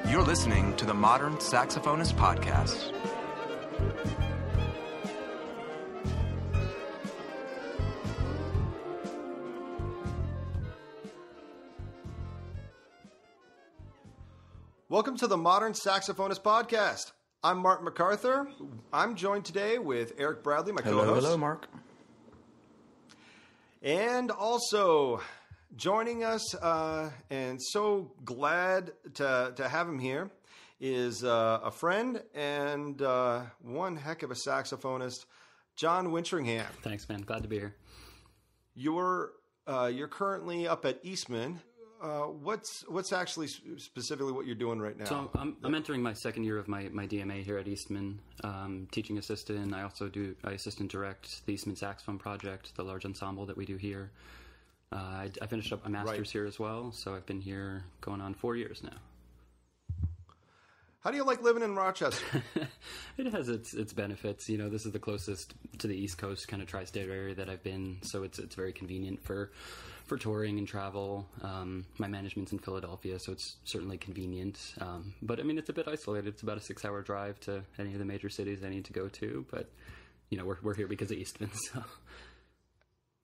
You're listening to the Modern Saxophonist Podcast. Welcome to the Modern Saxophonist Podcast. I'm Mark McArthur. I'm joined today with Eric Bradley, my co-host. Hello, Mark. And also joining us, and so glad to have him here, is a friend and one heck of a saxophonist, John Wintringham. Thanks, man. Glad to be here. You're currently up at Eastman. What's actually specifically what you're doing right now? So I'm entering my second year of my DMA here at Eastman, teaching assistant. I also I assistant direct the Eastman Saxophone Project, the large ensemble that we do here. I finished up my master's here as well, so I've been here going on 4 years now. How do you like living in Rochester? It has its benefits. You know, this is the closest to the East Coast kind of tri-state area that I've been, so it's very convenient for touring and travel. My management's in Philadelphia, so it's certainly convenient. But I mean, it's a bit isolated. It's about a 6-hour drive to any of the major cities I need to go to. But you know, we're here because of Eastman. So.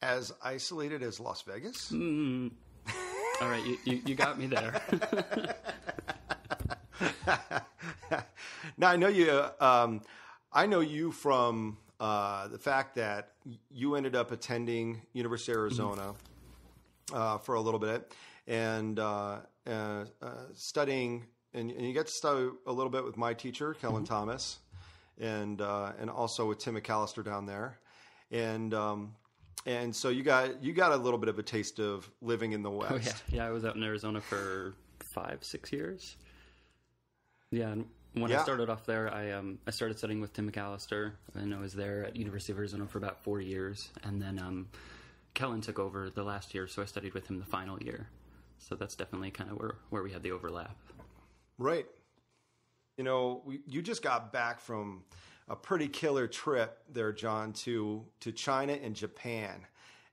As isolated as Las Vegas? All right, you got me there. Now I know you. I know you from the fact that you ended up attending University of Arizona for a little bit and studying, and you get to study a little bit with my teacher, Kellen Thomas, and also with Tim McAllister down there, and so you got a little bit of a taste of living in the West. Oh, yeah. I was out in Arizona for 5-6 years. Yeah, and when I started off there, I started studying with Tim McAllister, and I was there at University of Arizona for about 4 years, and then Kellen took over the last year, so I studied with him the final year. So that's definitely kind of where we had the overlap. Right. You know, you just got back from a pretty killer trip there, John, to China and Japan,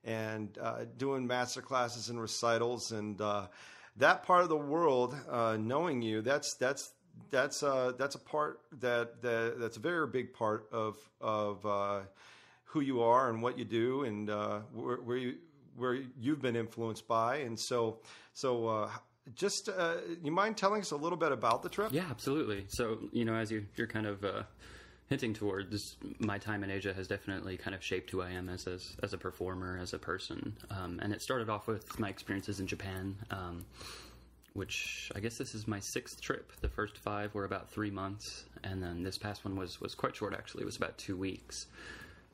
and doing masterclasses and recitals, and that part of the world. Knowing you, that's a part that's a very big part of who you are and what you do, and where you've been influenced by, and so just you mind telling us a little bit about the trip? Yeah, absolutely. So you know, as you're kind of hinting towards, my time in Asia has definitely kind of shaped who I am as a performer, as a person, and it started off with my experiences in Japan. Which I guess this is my 6th trip. The first 5 were about 3 months, and then this past one was quite short, actually. It was about 2 weeks.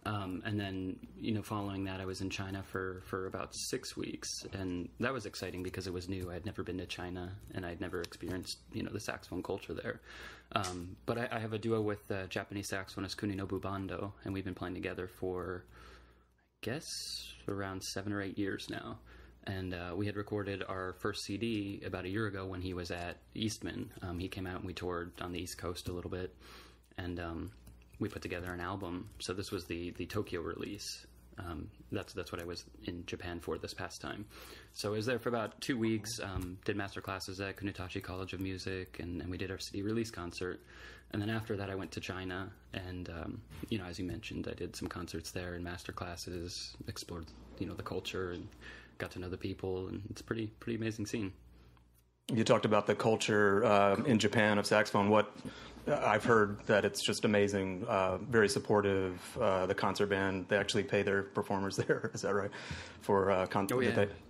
And then, you know, following that, I was in China for about 6 weeks, and that was exciting because it was new. I had never been to China, and I'd never experienced, you know, the saxophone culture there. But I have a duo with Japanese saxophonist Kuninobu Bando, and we've been playing together for, I guess, around 7 or 8 years now. And we had recorded our first CD about a year ago when he was at Eastman. He came out and we toured on the East Coast a little bit, and we put together an album. So this was the Tokyo release. That's what I was in Japan for this past time. So I was there for about 2 weeks, did masterclasses at Kunitachi College of Music, and we did our CD release concert. And then after that, I went to China, and you know, as you mentioned, I did some concerts there and masterclasses, explored, you know, the culture, and got to know the people, and it's a pretty amazing scene. You talked about the culture in Japan of saxophone. What I've heard that it's just amazing, very supportive. The concert band, they actually pay their performers there. Is that right? For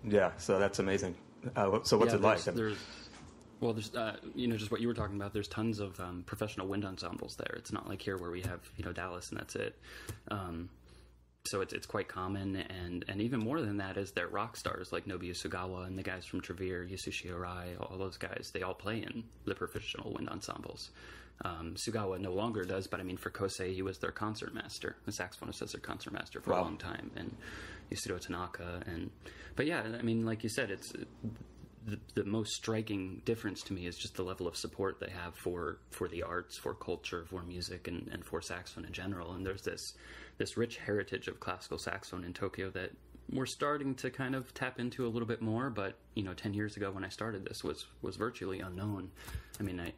yeah. So that's amazing. So what's it like? There's you know, just what you were talking about. There's tons of professional wind ensembles there. It's not like here where we have, you know, Dallas and that's it. So it's quite common, and even more than that is their rock stars like Nobuo Sugawa and the guys from Trevere, Yasushi Arai, all those guys, they all play in the professional wind ensembles. Sugawa no longer does, but I mean, for Kosei, he was their concert master. The saxophonist was their concert master for a long time, and Yasudo Tanaka. But yeah, I mean, like you said, it's the most striking difference to me is just the level of support they have for the arts, for culture, for music, and for saxophone in general. And there's this rich heritage of classical saxophone in Tokyo that we're starting to kind of tap into a little bit more, but 10 years ago when I started this was virtually unknown. I mean,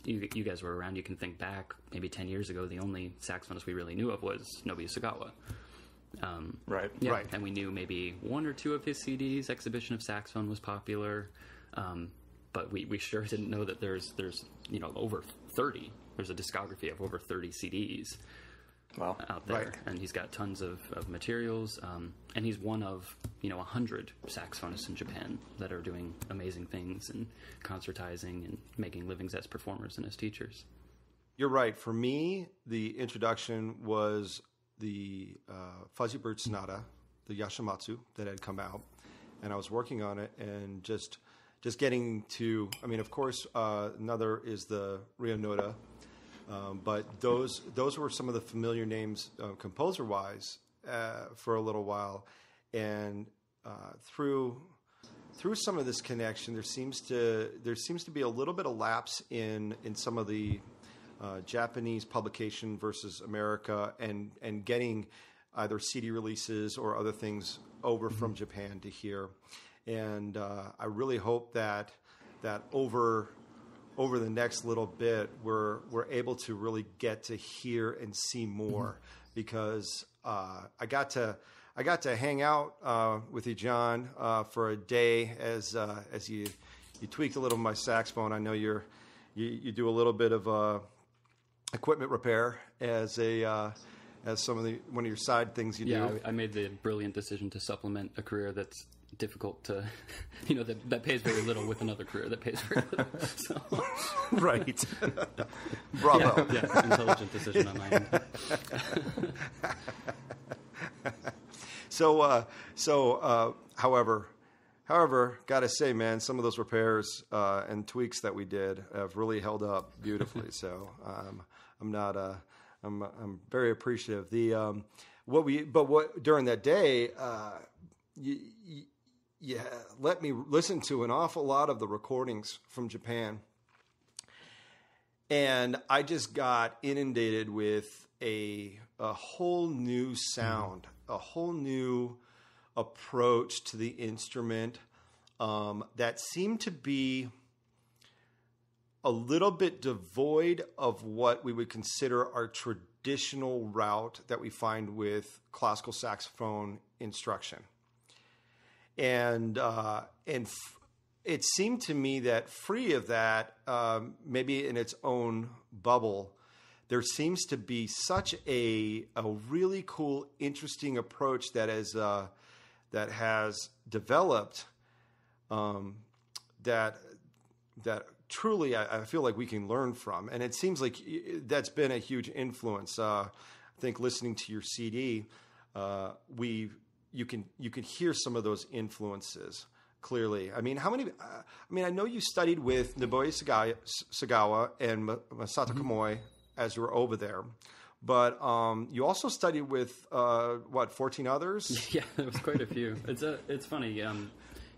you guys were around. You can think back maybe 10 years ago. The only saxophonist we really knew of was Nobuo Sagawa. Right. Yeah, Right. and we knew maybe one or two of his CDs. Exhibition of Saxophone was popular, but we sure didn't know that there's over 30. There's a discography of over 30 CDs. Wow. Out there, Right. and he's got tons of materials, and he's one of 100 saxophonists in Japan that are doing amazing things and concertizing and making livings as performers and as teachers. You're right. For me, the introduction was the Fuzzy Bird Sonata, the Yashimatsu that had come out, and I was working on it and just getting to. I mean, of course, another is the Rio Noda. But those were some of the familiar names composer-wise for a little while, and through some of this connection, there seems to be a little bit of lapse in some of the Japanese publication versus America, and getting either CD releases or other things over from Japan to here, and I really hope that over the next little bit, we're able to really get to hear and see more, because I got to hang out with you, John, for a day as you tweaked a little of my saxophone. I know you do a little bit of equipment repair as one of your side things you do. Yeah, I made the brilliant decision to supplement a career that's difficult to, that pays very little with another career that pays very little. So. Right. Bravo. Yeah, intelligent decision on my end. However, gotta say, man, some of those repairs and tweaks that we did have really held up beautifully. So I'm very appreciative. During that day, you let me listen to an awful lot of the recordings from Japan, and I just got inundated with a whole new sound, a whole new approach to the instrument that seemed to be a little bit devoid of what we would consider our traditional route that we find with classical saxophone instruction. And it seemed to me that free of that, maybe in its own bubble, there seems to be such a really cool, interesting approach that has developed that truly I feel like we can learn from, and it seems like that's been a huge influence. I think listening to your CD, you can hear some of those influences clearly. I mean, I know you studied with Nobuo Sagawa and Masato Kamoi as you were over there, but you also studied with 14 others? Yeah, there was quite a few. It's funny.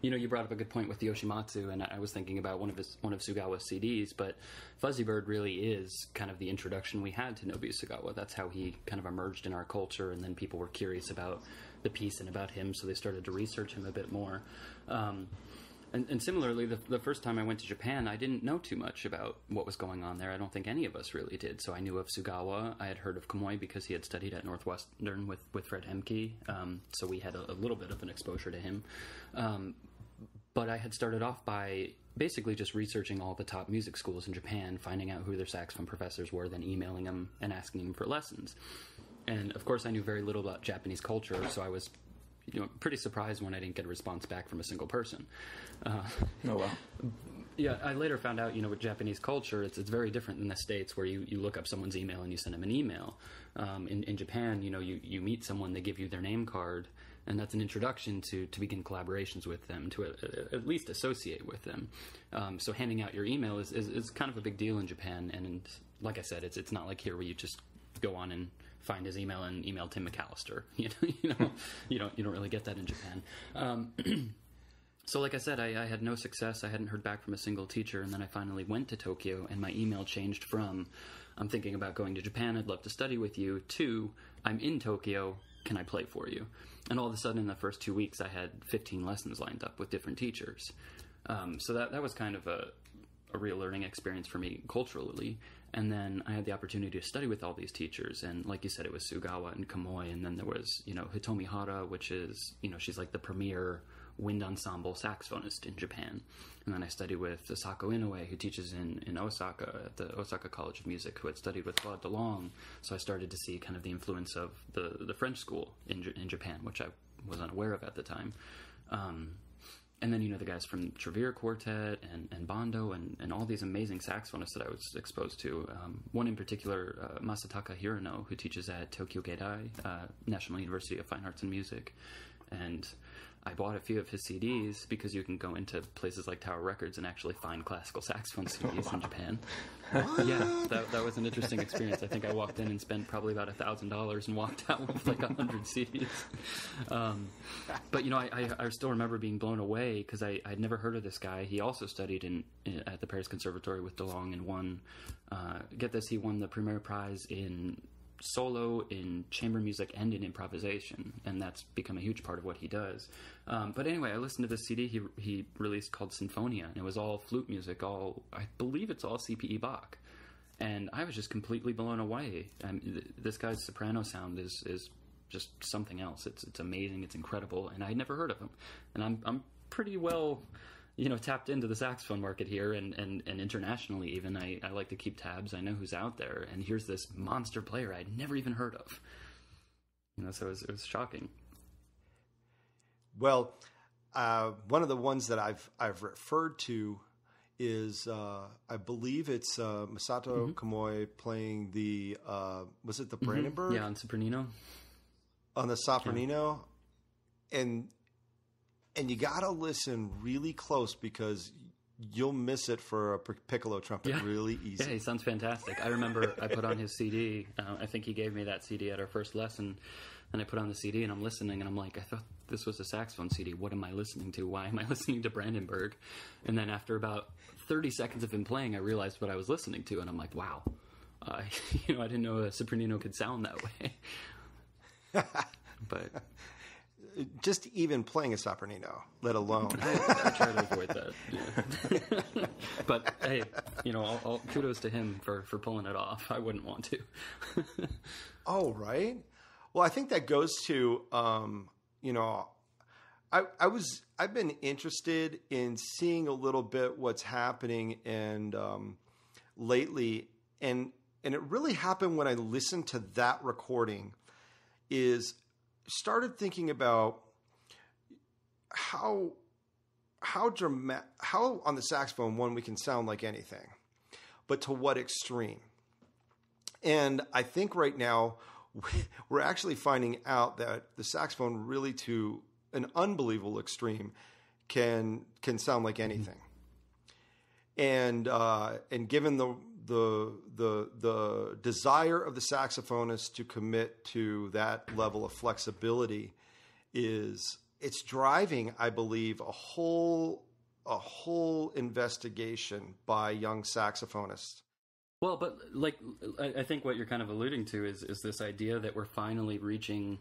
You brought up a good point with the Yoshimatsu, and I was thinking about one of Sagawa's CDs, but Fuzzy Bird really is kind of the introduction we had to Nobuo Sagawa. That's how he kind of emerged in our culture, and then people were curious about the piece and about him, so they started to research him a bit more. And similarly, the first time I went to Japan, I didn't know too much about what was going on there. I don't think any of us really did. So I knew of Sagawa. I had heard of Kamoi because he had studied at Northwestern with Fred Hemke. So we had a little bit of an exposure to him. But I had started off by basically just researching all the top music schools in Japan, finding out who their saxophone professors were, then emailing them and asking them for lessons. And of course, I knew very little about Japanese culture, so I was pretty surprised when I didn't get a response back from a single person. Oh, well. Yeah, I later found out, with Japanese culture, it's very different than the States, where you look up someone's email and you send them an email. In Japan, you meet someone, they give you their name card, and that's an introduction to begin collaborations with them, to at least associate with them. So handing out your email is kind of a big deal in Japan, and like I said, it's not like here where you just go on and find his email and email Tim McAllister. You don't really get that in Japan. So like I said, I had no success. I hadn't heard back from a single teacher, and then I finally went to Tokyo, and my email changed from, I'm thinking about going to Japan, I'd love to study with you, to, I'm in Tokyo, can I play for you? And all of a sudden, in the first 2 weeks, I had 15 lessons lined up with different teachers. So that was kind of a real learning experience for me culturally. And then I had the opportunity to study with all these teachers. And like you said, it was Sugawa and Kamoi. And then there was, Hitomi Hara, which is, she's like the premier wind ensemble saxophonist in Japan. And then I studied with Sako Inoue, who teaches in Osaka at the Osaka College of Music, who had studied with Claude DeLong. So I started to see kind of the influence of the French school in Japan, which I was unaware of at the time. And then, the guys from Trevere Quartet and Bondo and all these amazing saxophonists that I was exposed to. One in particular, Masataka Hirano, who teaches at Tokyo Geidai, National University of Fine Arts and Music. And I bought a few of his CDs because you can go into places like Tower Records and actually find classical saxophone CDs in Japan. Yeah, that was an interesting experience. I think I walked in and spent probably about $1,000 and walked out with like 100 CDs. But I still remember being blown away because I'd never heard of this guy. He also studied at the Paris Conservatory with DeLong and won. Get this, he won the Premier Prize in solo, in chamber music, and in improvisation, and that's become a huge part of what he does. But anyway, I listened to this CD he released called Sinfonia, and it was all flute music, I believe it's all CPE Bach, and I was just completely blown away. This guy's soprano sound is just something else. It's amazing, it's incredible, and I'd never heard of him, and I'm pretty well tapped into the saxophone market here and internationally even. I like to keep tabs. I know who's out there. And here's this monster player I'd never even heard of. So it was shocking. Well, one of the ones that I've referred to is, I believe it's Masato Kamoi playing the, was it the Brandenburg? Yeah, on Sopranino. On the Sopranino. Yeah. And you got to listen really close because you'll miss it for a piccolo trumpet really easy. Yeah, he sounds fantastic. I remember I put on his CD. I think he gave me that CD at our first lesson. And I put on the CD and I'm listening and I'm like, I thought this was a saxophone CD. What am I listening to? Why am I listening to Brandenburg? And then after about 30 seconds of him playing, I realized what I was listening to. And I'm like, wow, I didn't know a Sopranino could sound that way. But just even playing a sopranino, let alone. I try to avoid that. Yeah. But hey, all kudos to him for pulling it off. I wouldn't want to. Oh, right. Well, I think that goes to, I've been interested in seeing a little bit what's happening and lately, and it really happened when I listened to that recording. Is started thinking about how on the saxophone, one, we can sound like anything, but to what extreme. And I think right now we're actually finding out that the saxophone really to an unbelievable extreme can sound like anything. And given the desire of the saxophonist to commit to that level of flexibility it's driving, I believe, a whole investigation by young saxophonists. Well, but I think what you're kind of alluding to is this idea that we're finally reaching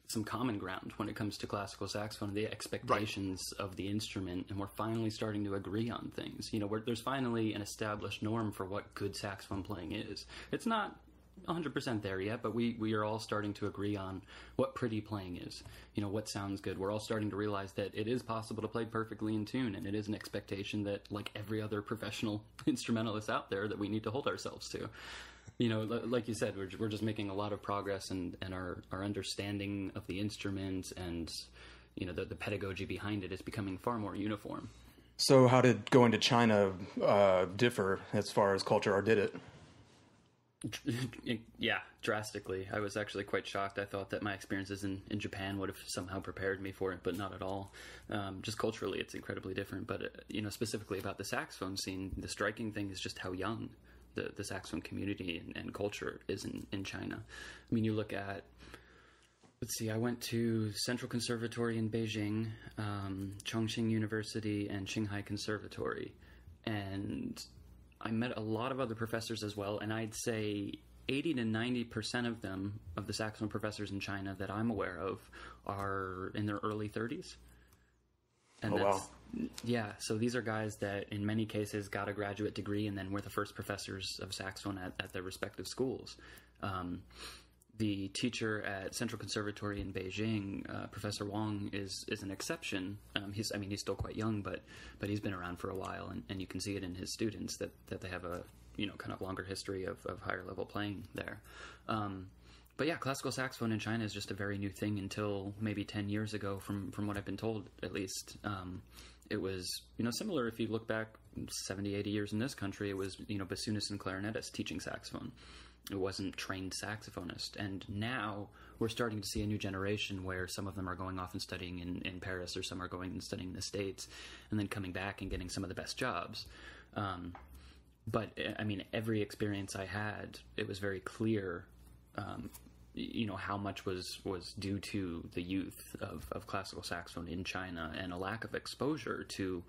some common ground when it comes to classical saxophone, the expectations of the instrument, and we're finally starting to agree on things. There's finally an established norm for what good saxophone playing is. It's not 100% there yet, but we are all starting to agree on what pretty playing is, what sounds good. We're all starting to realize that it is possible to play perfectly in tune, and it is an expectation that, like every other professional instrumentalist out there, that we need to hold ourselves to. Like you said, we're just making a lot of progress, and our understanding of the instrument and, the pedagogy behind it is becoming far more uniform. So how did going to China differ as far as culture, or did it? Yeah, drastically. I was actually quite shocked. I thought that my experiences in Japan would have somehow prepared me for it, but not at all. Just culturally, it's incredibly different. But, specifically about the saxophone scene, the striking thing is just how young the saxophone community and culture is in China. I mean, you look at, let's see, I went to Central Conservatory in Beijing, Chongqing University, and Qinghai Conservatory. And I met a lot of other professors as well, and I'd say 80 to 90% of them, of the saxophone professors in China that I'm aware of, are in their early 30s. And wow. Yeah, so these are guys that in many cases got a graduate degree and then were the first professors of saxophone at their respective schools. The teacher at Central Conservatory in Beijing, Professor Wang, is an exception. He's still quite young, but he's been around for a while, and you can see it in his students that they have a kind of longer history of higher level playing there. But yeah, classical saxophone in China is just a very new thing until maybe 10 years ago, from what I've been told, at least. It was, similar if you look back 70, 80 years in this country, it was, bassoonists and clarinetists teaching saxophone. It wasn't trained saxophonists. And now we're starting to see a new generation where some of them are going off and studying in Paris, or some are going and studying in the States, and then coming back and getting some of the best jobs. But, every experience I had, it was very clear, how much was due to the youth of classical saxophone in China and a lack of exposure to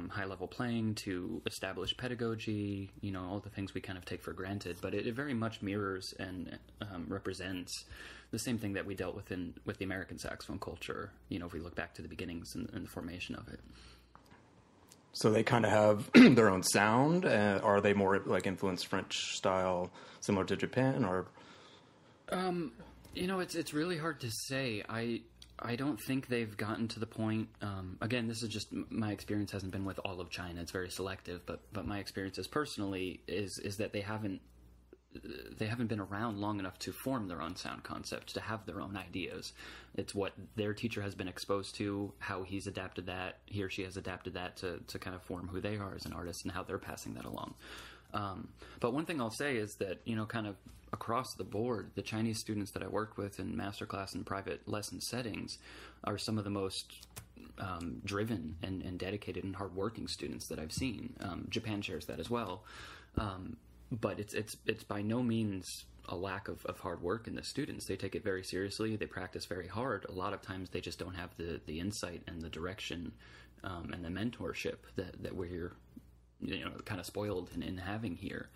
high-level playing, to established pedagogy, all the things we kind of take for granted. But it very much mirrors and represents the same thing that we dealt with with the American saxophone culture, if we look back to the beginnings and the formation of it. So they kind of have their own sound? Are they more like influenced French style, similar to Japan, or...? It's really hard to say. I don't think they've gotten to the point. Again, this is just my experience. Hasn't been with all of China. It's very selective. But my experiences personally is that they haven't been around long enough to form their own sound concept, to have their own ideas. It's what their teacher has been exposed to, how he or she has adapted that to kind of form who they are as an artist, and how they're passing that along. But one thing I'll say is that, kind of across the board, the Chinese students that I worked with in masterclass and private lesson settings are some of the most driven and dedicated and hardworking students that I've seen. Japan shares that as well. But it's by no means a lack of hard work in the students. They take it very seriously. They practice very hard. A lot of times they just don't have the insight and the direction and the mentorship that we're kind of spoiled in having here.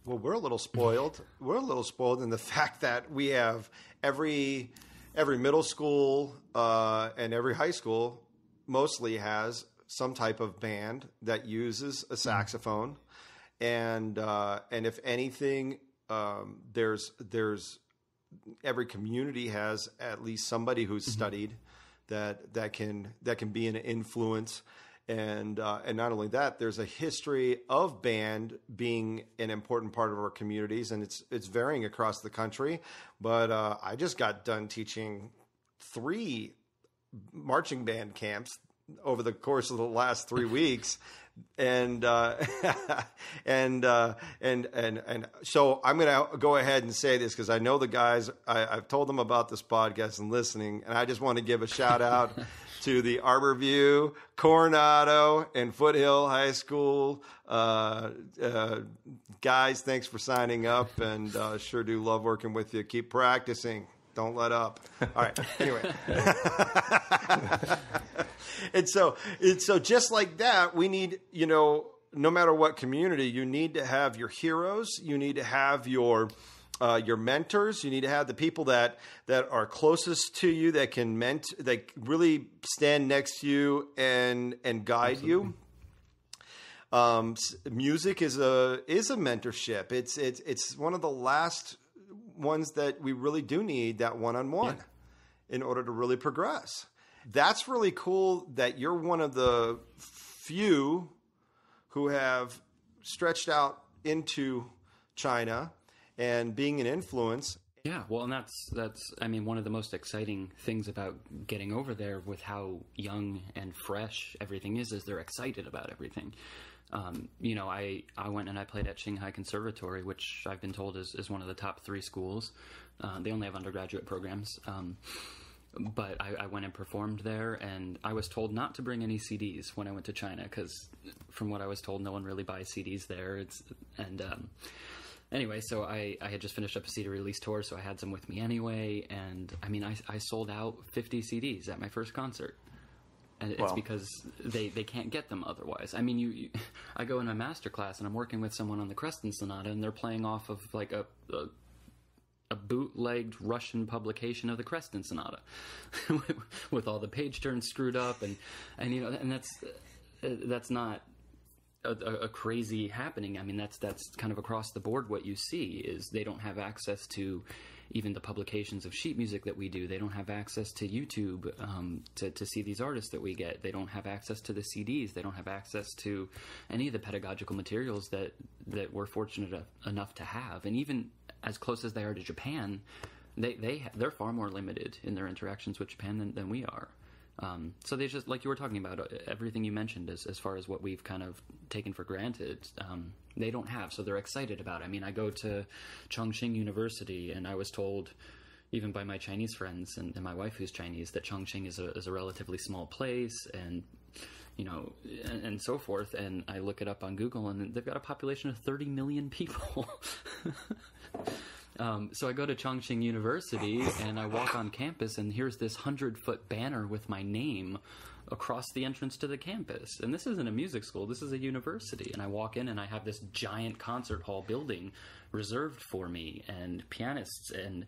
Well, we're a little spoiled. We're a little spoiled in the fact that we have every middle school and every high school mostly has some type of band that uses a saxophone, and if anything, there's every community has at least somebody who's studied that can be an influence. And not only that, there's a history of band being an important part of our communities, and it's varying across the country. But I just got done teaching 3 marching band camps over the course of the last 3 weeks, and so I'm going to go ahead and say this because I know the guys. I've told them about this podcast and listening, and I just want to give a shout out to the Arborview, Coronado, and Foothill High School guys. Thanks for signing up, and sure do love working with you. Keep practicing. Don't let up. All right. Anyway. And so just like that, we need, no matter what community, you need to have your heroes. You need to have your mentors. You need to have the people that are closest to you, that that really stand next to you and guide Absolutely. you. Music is a mentorship. It's one of the last ones that we really do need, that one-on-one, in order to really progress. That's really cool that you're one of the few who have stretched out into China and being an influence. Yeah, well, and that's one of the most exciting things about getting over there with how young and fresh everything is they're excited about everything. I went and I played at Shanghai Conservatory, which I've been told is one of the top 3 schools. They only have undergraduate programs. But I went and performed there, and I was told not to bring any CDs when I went to China, because from what I was told, no one really buys CDs there. Anyway, so I had just finished up a CD release tour, so I had some with me anyway, and I sold out 50 CDs at my first concert. And it's because they can't get them otherwise. I mean, I go in a master class and I'm working with someone on the Creston Sonata, and they're playing off of like a bootlegged Russian publication of the Creston Sonata with all the page turns screwed up, and that's not a crazy happening. I mean, that's kind of across the board. What you see is they don't have access to even the publications of sheet music that we do. They don't have access to YouTube to see these artists that we get. They don't have access to the CDs. They don't have access to any of the pedagogical materials that we're fortunate enough to have. And even as close as they are to Japan, they're far more limited in their interactions with Japan than we are. So they just, like you were talking about, everything you mentioned as far as what we've kind of taken for granted, they don't have, so they're excited about it. I mean, I go to Chongqing University, and I was told, even by my Chinese friends and my wife who's Chinese, that Chongqing is a relatively small place, and and so forth. And I look it up on Google, and they've got a population of 30 million people. So I go to Chongqing University, and I walk on campus, and here's this 100-foot banner with my name across the entrance to the campus. And this isn't a music school, this is a university. And I walk in, and I have this giant concert hall building reserved for me, and pianists and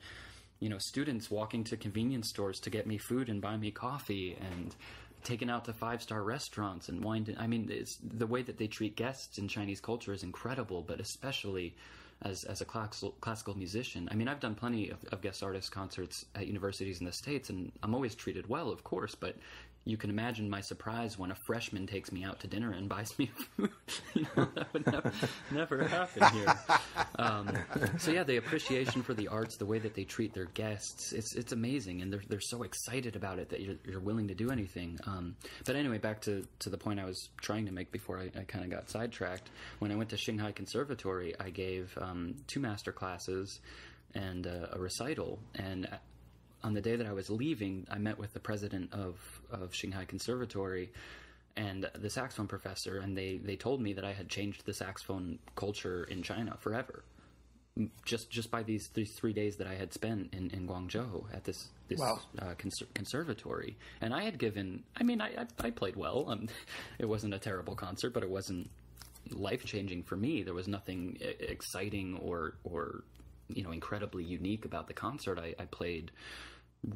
students walking to convenience stores to get me food and buy me coffee, and taken out to 5-star restaurants and wine. I mean, it's the way that they treat guests in Chinese culture is incredible, but especially as a classical musician. I mean, I've done plenty of guest artist concerts at universities in the States, and I'm always treated well, of course, but you can imagine my surprise when a freshman takes me out to dinner and buys me food. That would never happen here. So yeah, the appreciation for the arts, the way that they treat their guests, it's amazing, and they're so excited about it that you're willing to do anything. But anyway, back to the point I was trying to make before I kind of got sidetracked. When I went to Shanghai Conservatory, I gave 2 master classes and a recital, and on the day that I was leaving, I met with the president of Shanghai Conservatory and the saxophone professor, and they told me that I had changed the saxophone culture in China forever, just by these 3 days that I had spent in Guangzhou at this Wow. conservatory. And I had given, I mean, I played well. It wasn't a terrible concert, but it wasn't life-changing for me. There was nothing exciting or incredibly unique about the concert. I played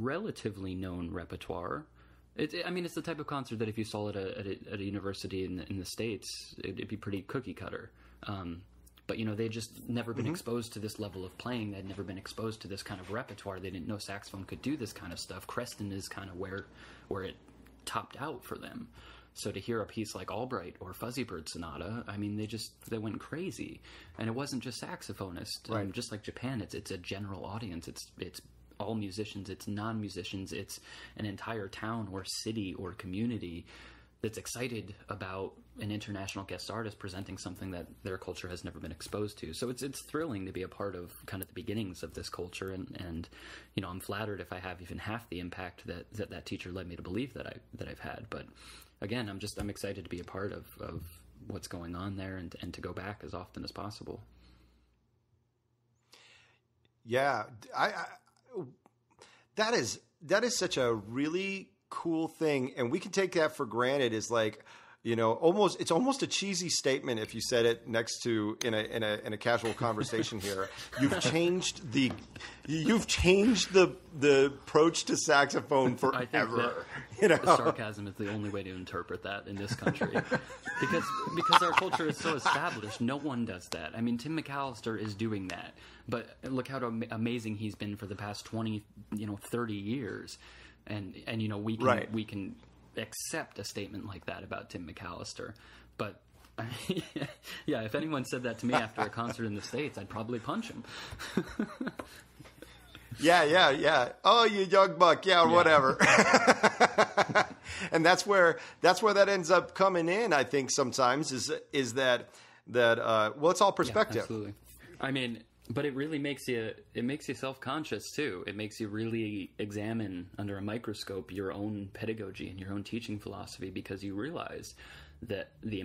relatively known repertoire. It's the type of concert that if you saw it at a university in the States, it'd be pretty cookie cutter. But they'd just never been exposed to this level of playing. They'd never been exposed to this kind of repertoire. They didn't know saxophone could do this kind of stuff. Creston is kind of where it topped out for them. So to hear a piece like Albright or Fuzzy Bird Sonata, I mean, they went crazy. And it wasn't just saxophonists. Right. Just like Japan, it's a general audience. It's all musicians, it's non-musicians, it's an entire town or city or community that's excited about an international guest artist presenting something that their culture has never been exposed to. So it's thrilling to be a part of kind of the beginnings of this culture, and I'm flattered if I have even half the impact that teacher led me to believe that I've had. But again, I'm excited to be a part of what's going on there and to go back as often as possible. Yeah, that is such a really cool thing, and we can take that for granted. Is like, it's almost a cheesy statement if you said it next to in a casual conversation here. You've changed the approach to saxophone forever. I think that sarcasm is the only way to interpret that in this country, because our culture is so established. No one does that. I mean, Tim McAllister is doing that, but look how amazing he's been for the past 20, 30 years, and we can accept a statement like that about Tim McAllister. But yeah, if anyone said that to me after a concert in the States, I'd probably punch him. Yeah. Oh, you young buck. Yeah, whatever. And that's where that ends up coming in, I think, sometimes is that it's all perspective. Yeah, absolutely. I mean, but it really makes you self-conscious too. It makes you really examine under a microscope your own pedagogy and your own teaching philosophy, because you realize that the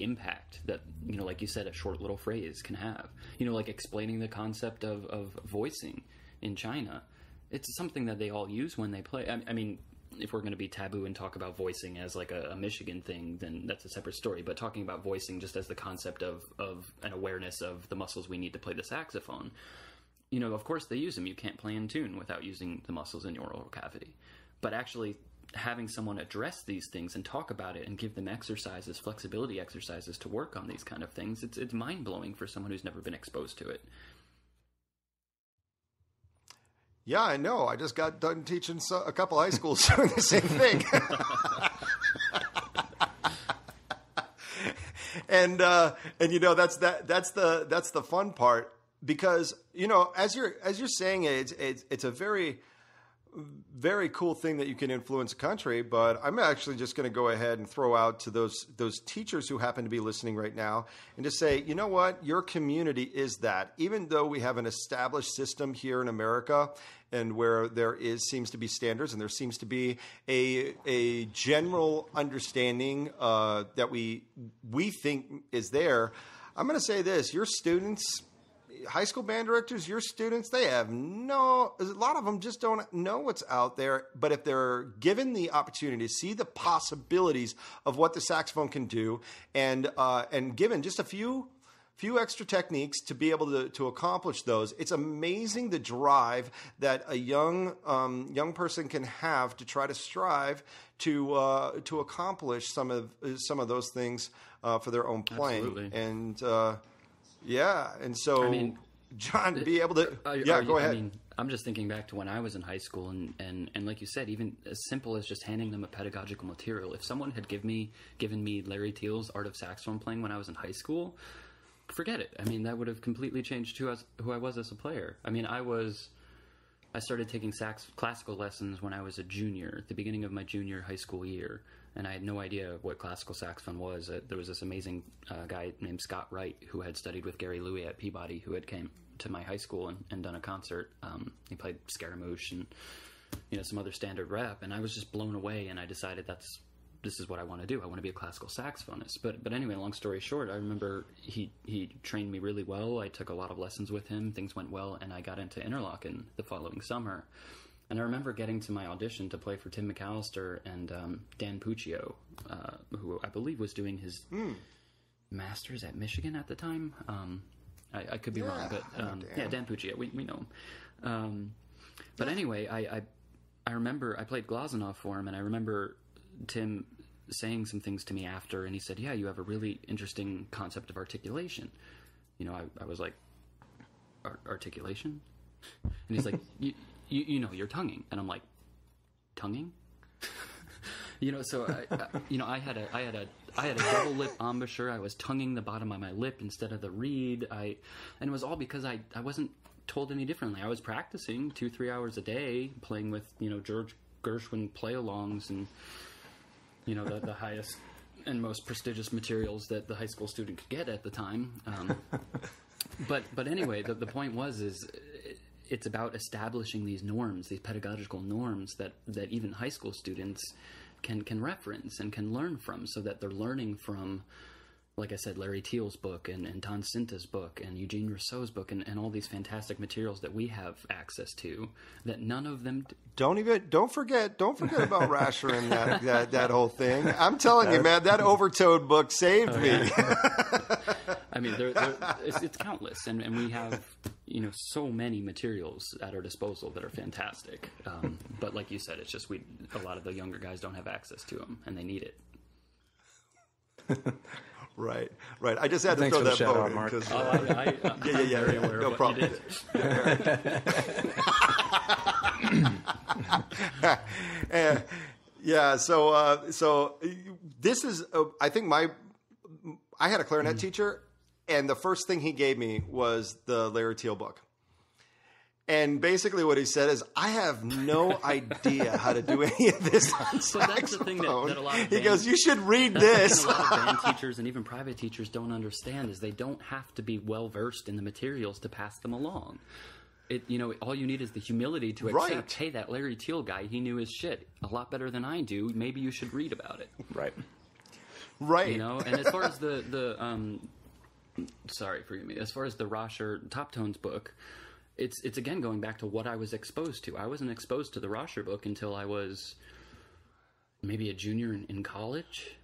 impact that, like you said, a short little phrase can have. Like explaining the concept of voicing in China. It's something that they all use when they play. I mean, if we're going to be taboo and talk about voicing as like a Michigan thing, then that's a separate story. But talking about voicing just as the concept of an awareness of the muscles we need to play the saxophone, you know, of course they use them. You can't play in tune without using the muscles in your oral cavity. But actually having someone address these things and talk about it and give them exercises, flexibility exercises to work on these kind of things, it's mind-blowing for someone who's never been exposed to it. Yeah, I know. I just got done teaching a couple high schools doing the same thing. and you know, that's the fun part, because, you know, as you're saying it, it's a very, very cool thing that you can influence a country. But I'm actually just going to go ahead and throw out to those teachers who happen to be listening right now and just say, you know what, your community is that. Even though we have an established system here in America, and where seems to be standards, and there seems to be a general understanding that we think is there, I'm going to say this: your students, high school band directors, your students, a lot of them just don't know what's out there. But if they're given the opportunity to see the possibilities of what the saxophone can do, and given just a few extra techniques to be able to accomplish those, it's amazing the drive that a young person can have to try to strive to accomplish some of those things for their own playing. Absolutely. And yeah, and so, I mean, John, be able to go ahead. I mean, I'm just thinking back to when I was in high school, and like you said, even as simple as just handing them a pedagogical material. If someone had given me Larry Teal's Art of Saxophone Playing when I was in high school, forget it. I mean, that would have completely changed who I was as a player. I mean, I started taking classical lessons when I was a junior, at the beginning of my junior high school year, and I had no idea what classical saxophone was. There was this amazing guy named Scott Wright who had studied with Gary Louie at Peabody, who had came to my high school and done a concert. He played Scaramouche and, you know, some other standard rep, and I was just blown away, and I decided this is what I want to do. I want to be a classical saxophonist. But anyway, long story short, I remember he trained me really well. I took a lot of lessons with him. Things went well, and I got into Interlochen the following summer. And I remember getting to my audition to play for Tim McAllister and Dan Puccio, who I believe was doing his master's at Michigan at the time. I could be wrong, but Dan Puccio, we know him. But anyway, I remember I played Glazunov for him, and I remember Tim saying some things to me after, and he said, "Yeah, you have a really interesting concept of articulation." You know, I was like, "Articulation?" And he's like, "You know, you're tonguing," and I'm like, "Tonguing?" You know, so I had a double lip embouchure. I was tonguing the bottom of my lip instead of the reed. And it was all because I wasn't told any differently. I was practicing 2-3 hours a day, playing with, you know, George Gershwin play-alongs and, you know, the highest and most prestigious materials that the high school student could get at the time. But anyway, the point is it's about establishing these norms, these pedagogical norms that even high school students can reference and can learn from, so that they're learning from, like I said, Larry Teal's book and Ton Sinta's book and Eugene Rousseau's book and all these fantastic materials that we have access to, that none of them... Don't forget about Rasher and that whole thing. I'm telling you, man, that Overtoed book saved me. I mean, it's countless, and we have, you know, so many materials at our disposal that are fantastic. But like you said, it's just a lot of the younger guys don't have access to them, and they need it. Right. I just had to throw that bone in. Mark. Yeah. No problem. So this is, I think I had a clarinet teacher, and the first thing he gave me was the Larry Teal book. And basically what he said is, I have no idea how to do any of this on saxophone. But that's the thing that a lot of he goes, you should read this. A lot of band teachers and even private teachers don't understand is they don't have to be well-versed in the materials to pass them along. You know, all you need is the humility to accept, hey, that Larry Teal guy, he knew his shit a lot better than I do. Maybe you should read about it. Right. You know, and as far as sorry, forgive me, as far as the Rosher Top Tones book, it's again going back to what I was exposed to. I wasn't exposed to the Rosher book until I was maybe a junior in college.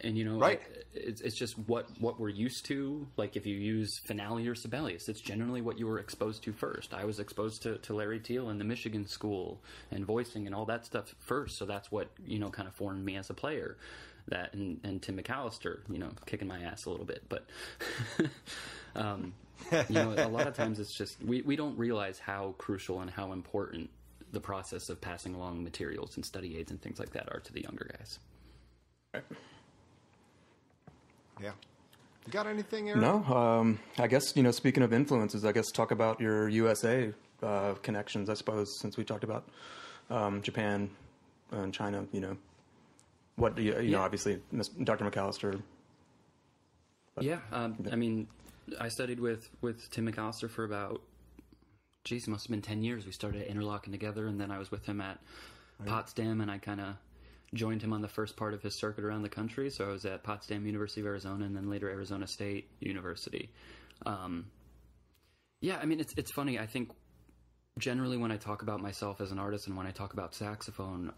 And you know, right. It's just what we're used to. Like if you use Finale or Sibelius, it's generally what you were exposed to first. I was exposed to Larry Teal in the Michigan school and voicing and all that stuff first. So that's what, you know, kind of formed me as a player. That and Tim McAllister, you know, kicking my ass a little bit. But, you know, a lot of times it's just, we don't realize how crucial and how important the process of passing along materials and study aids and things like that are to the younger guys. Right. Yeah. You got anything, Eric? No. I guess, you know, speaking of influences, I guess talk about your USA connections, I suppose, since we talked about Japan and China, you know. What do you know, obviously, Dr. McAllister. Yeah. I mean, I studied with Tim McAllister for about, it must have been 10 years. We started interlocking together, and then I was with him at Potsdam, and I kind of joined him on the first part of his circuit around the country. So I was at Potsdam University of Arizona and then later Arizona State University. Yeah, I mean, it's funny. I think generally when I talk about myself as an artist and when I talk about saxophone,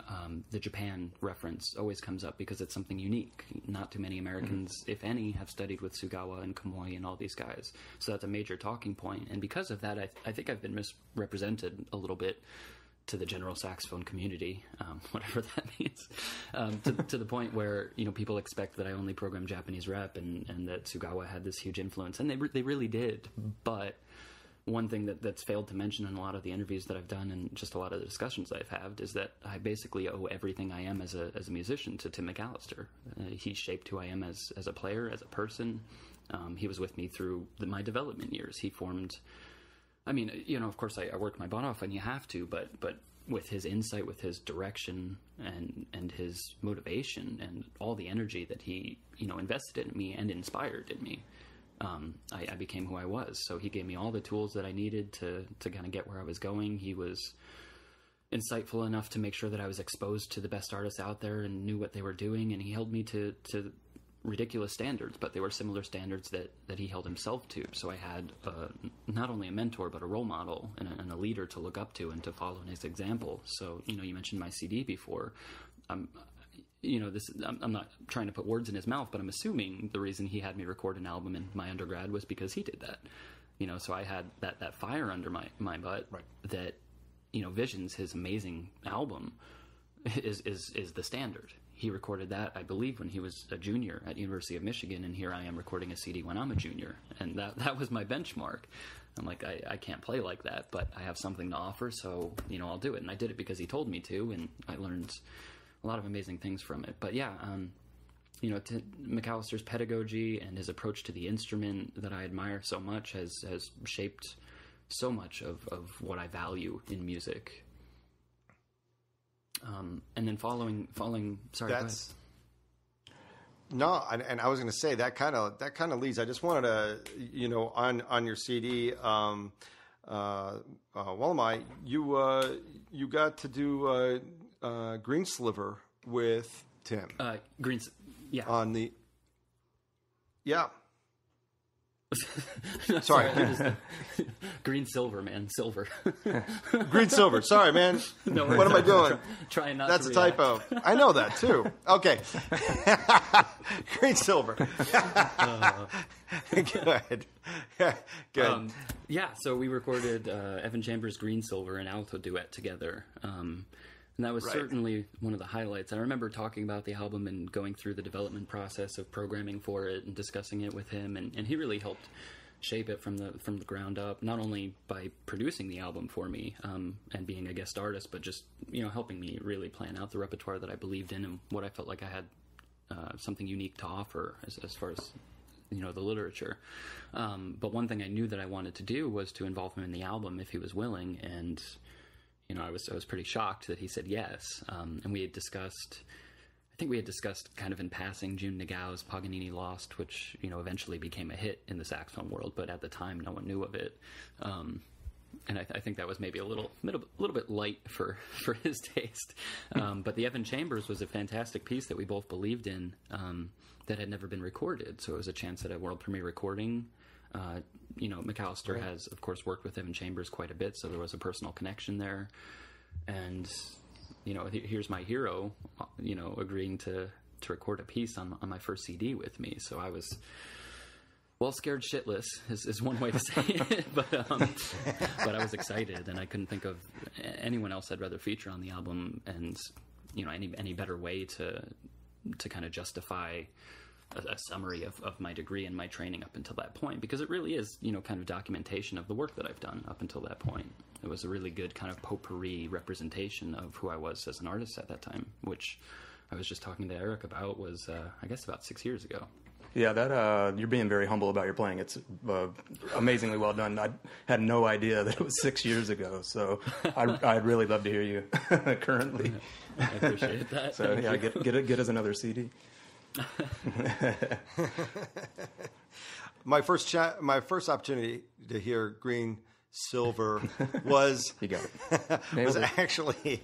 the Japan reference always comes up because it's something unique. Not too many Americans, if any, have studied with Sugawa and Kamui and all these guys. So that's a major talking point. And because of that, I think I've been misrepresented a little bit to the general saxophone community, whatever that means, to the point where, you know, people expect that I only program Japanese rep and that Sugawa had this huge influence, and they really did. But one thing that's failed to mention in a lot of the interviews that I've done and just a lot of the discussions I've had is that I basically owe everything I am as a musician to Tim McAllister. He shaped who I am as a player, as a person. He was with me through my development years. He formed... I mean, you know, of course, I worked my butt off, and you have to, but with his insight, with his direction, and his motivation, and all the energy that he, you know, invested in me and inspired in me, I became who I was. So he gave me all the tools that I needed to kind of get where I was going. He was insightful enough to make sure that I was exposed to the best artists out there and knew what they were doing, and he held me to ridiculous standards, but they were similar standards that he held himself to. So I had not only a mentor, but a role model and a leader to look up to and to follow in his example. So, you know, you mentioned my CD before. You know, I'm not trying to put words in his mouth, but I'm assuming the reason he had me record an album in my undergrad was because he did that. You know, so I had that fire under my butt that, you know, Visions, his amazing album, is the standard. He recorded that, I believe, when he was a junior at University of Michigan, and here I am recording a CD when I'm a junior, and that was my benchmark. I'm like, I can't play like that, but I have something to offer, so, you know, I'll do it. And I did it because he told me to, and I learned a lot of amazing things from it. But yeah, you know, McAllister's pedagogy and his approach to the instrument that I admire so much has shaped so much of what I value in music. And then following. Sorry, that's no, and I was going to say that kind of leads. I just wanted to, you know, on your CD, Wallamai, you got to do Green Sliver with Tim. Yeah. On the yeah. No, sorry. Green silver, man. Silver. Green silver. Sorry, man. No, what am I doing? Trying not That's to a typo. I know that too. Okay. Green silver. Good. Good. Yeah, so we recorded Evan Chambers' Green Silver and alto duet together. And that was certainly one of the highlights. I remember talking about the album and going through the development process of programming for it and discussing it with him, and he really helped shape it from the ground up, not only by producing the album for me and being a guest artist, but just, you know, helping me really plan out the repertoire that I believed in and what I felt like I had something unique to offer as far as, you know, the literature. But one thing I knew that I wanted to do was to involve him in the album if he was willing, and you know, I was pretty shocked that he said yes. And we had discussed, I think we had discussed kind of in passing June Nagao's Paganini Lost, which, you know, eventually became a hit in the saxophone world, but at the time no one knew of it. And I think that was maybe a little bit light for his taste. But the Evan Chambers was a fantastic piece that we both believed in that had never been recorded. So it was a chance at a world premiere recording. You know, McAllister has, of course, worked with Evan Chambers quite a bit, so there was a personal connection there. And here's my hero, agreeing to record a piece on my first CD with me. So I was, well, scared shitless is one way to say it, but I was excited, and I couldn't think of anyone else I'd rather feature on the album, and any better way to kind of justify a summary of my degree and my training up until that point, because it really is, kind of documentation of the work that I've done up until that point. It was a really good kind of potpourri representation of who I was as an artist at that time, which I was just talking to Eric about was, I guess, about 6 years ago. Yeah, that you're being very humble about your playing. It's amazingly well done. I had no idea that it was 6 years ago, so I'd really love to hear you currently. I appreciate that. So yeah, get us another CD. My first opportunity to hear Green Silver was you got it. was actually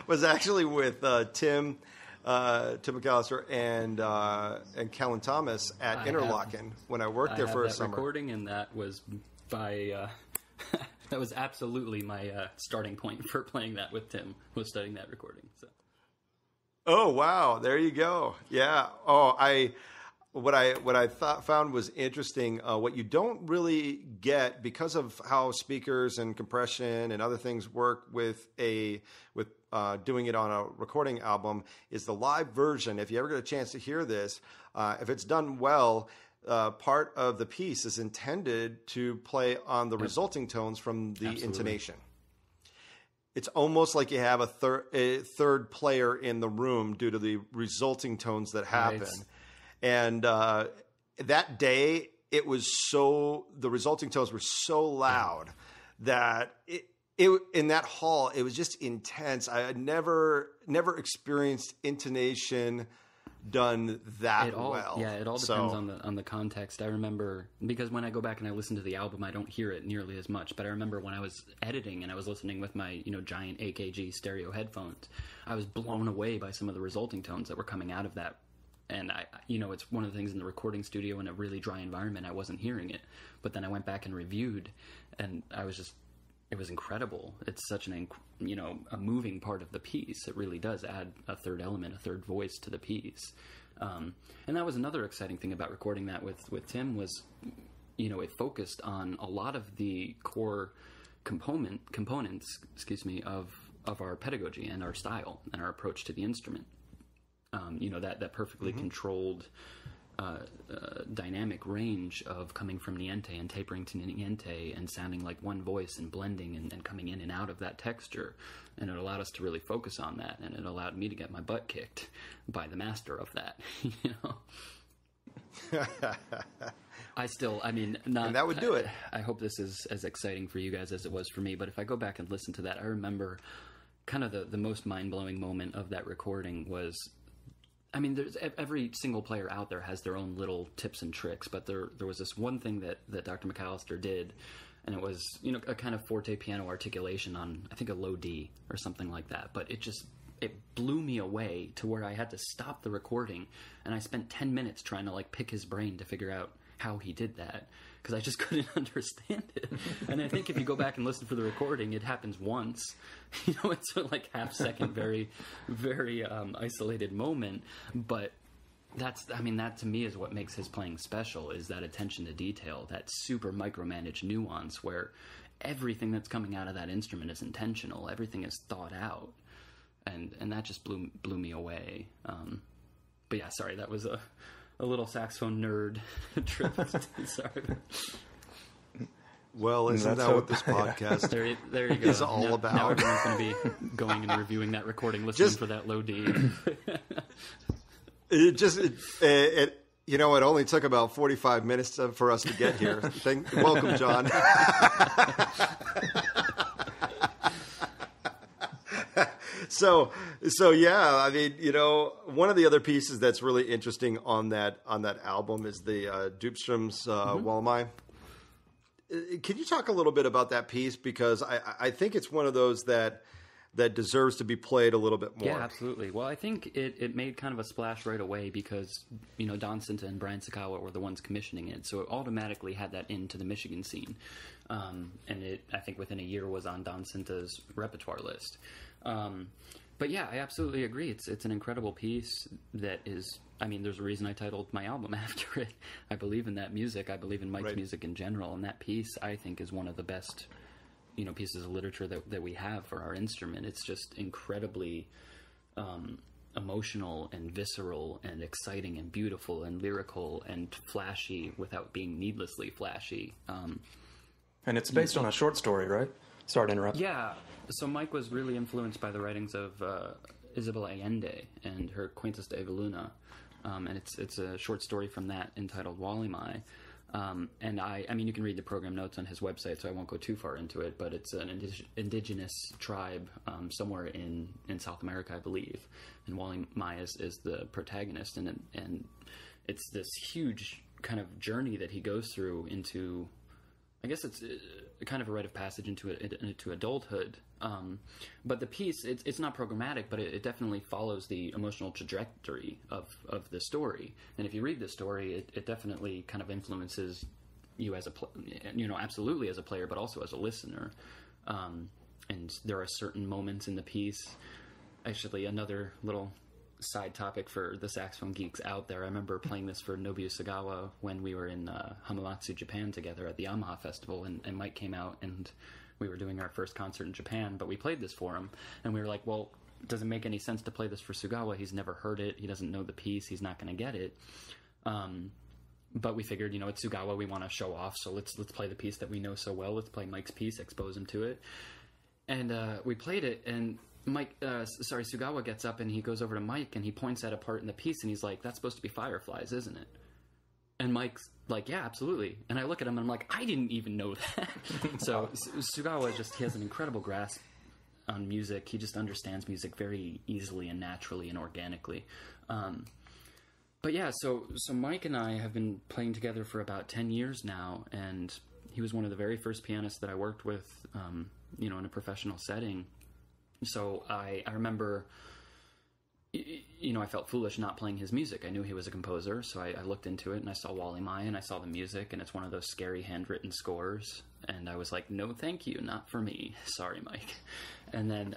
was actually with Tim McAllister and Kellen Thomas at Interlochen when I worked there for a summer. Recording, and that was by that was absolutely my starting point for playing that with Tim, was studying that recording. So. Oh wow, there you go. Yeah. Oh, what I found was interesting. What you don't really get because of how speakers and compression and other things work with doing it on a recording album is the live version. If you ever get a chance to hear this, if it's done well, part of the piece is intended to play on the resulting tones from the intonation. It's almost like you have a third player in the room due to the resulting tones that happen. Nice. And that day, the resulting tones were so loud that it in that hall, it was just intense. I had never experienced intonation done that well. Yeah, it all depends on the context. I remember, because when I go back and I listen to the album, I don't hear it nearly as much. But I remember when I was editing and I was listening with my giant AKG stereo headphones, I was blown away by some of the resulting tones that were coming out of that. And it's one of the things in the recording studio in a really dry environment, I wasn't hearing it. But then I went back and reviewed, and it was incredible. It's such a moving part of the piece. It really does add a third element, a third voice to the piece. And that was another exciting thing about recording that with Tim was, it focused on a lot of the core components, of our pedagogy and our style and our approach to the instrument. That perfectly controlled dynamic range of coming from niente and tapering to niente and sounding like one voice and blending and coming in and out of that texture. And it allowed us to really focus on that, and it allowed me to get my butt kicked by the master of that. And that would do it. I hope this is as exciting for you guys as it was for me, but if I go back and listen to that, I remember kind of the most mind-blowing moment of that recording was, there's every single player out there has their own little tips and tricks, but there was this one thing that Dr. McAllister did, and it was, a kind of forte piano articulation on, I think, a low D or something like that. But it blew me away to where I had to stop the recording, and I spent 10 minutes trying to pick his brain to figure out how he did that, because I just couldn't understand it. And I think if you go back and listen for the recording, it happens once. It's a half second, very, very isolated moment. But that to me is what makes his playing special, is that attention to detail, that super micromanaged nuance where everything that's coming out of that instrument is intentional. Everything is thought out. And that just blew me away. But yeah, sorry, that was a little saxophone nerd trip. Sorry. Well, isn't that what this podcast there you go. is all about? Now everyone's going to be going and reviewing that recording, listening for that low D. It only took about 45 minutes for us to get here. Welcome, John. So yeah, one of the other pieces that's really interesting on that album is the Dupstrom's Wallemai. Can you talk a little bit about that piece? Because I think it's one of those that that deserves to be played a little bit more. Yeah, absolutely. Well, I think it made kind of a splash right away because, Don Cinta and Brian Sakawa were the ones commissioning it. So it automatically had that into the Michigan scene. And it, I think within a year, was on Don Cinta's repertoire list. But yeah, I absolutely agree. It's an incredible piece that is, there's a reason I titled my album after it. I believe in that music. I believe in Mike's music in general. And that piece, I think, is one of the best pieces of literature that we have for our instrument. It's just incredibly emotional and visceral and exciting and beautiful and lyrical and flashy without being needlessly flashy. And it's based on a short story, right? Sorry to interrupt. Yeah. So Mike was really influenced by the writings of Isabel Allende and her Cuentos de Eveluna. And it's a short story from that entitled Wally Mai. And you can read the program notes on his website, so I won't go too far into it, but it's an indigenous tribe somewhere in South America, I believe. And Wally Mai is the protagonist, and it's this huge kind of journey that he goes through into, I guess it's kind of a rite of passage into adulthood. But the piece, it's not programmatic, but it definitely follows the emotional trajectory of the story. And if you read the story, it definitely kind of influences you as absolutely as a player, but also as a listener. And there are certain moments in the piece. Actually, another little side topic for the saxophone geeks out there. I remember playing this for Nobuo Sagawa when we were in Hamamatsu, Japan together at the Yamaha Festival, and Mike came out and we were doing our first concert in Japan, but we played this for him, and we were like, well, does it make any sense to play this for Sugawa? He's never heard it. He doesn't know the piece. He's not going to get it. But we figured, it's Sugawa. We want to show off, so let's play the piece that we know so well. Let's play Mike's piece, expose him to it. And we played it, and Sugawa gets up and he goes over to Mike and he points at a part in the piece and he's like, that's supposed to be fireflies, isn't it? And Mike's like, yeah, absolutely. And I look at him and I'm like, I didn't even know that. So Sugawa he has an incredible grasp on music. He just understands music very easily and naturally and organically. But yeah, so Mike and I have been playing together for about 10 years now, and he was one of the very first pianists that I worked with, in a professional setting. So I remember, I felt foolish not playing his music. I knew he was a composer, so I looked into it, and I saw Wally Mai, and I saw the music, and it's one of those scary handwritten scores, and I was like, no, thank you, not for me. Sorry, Mike. And then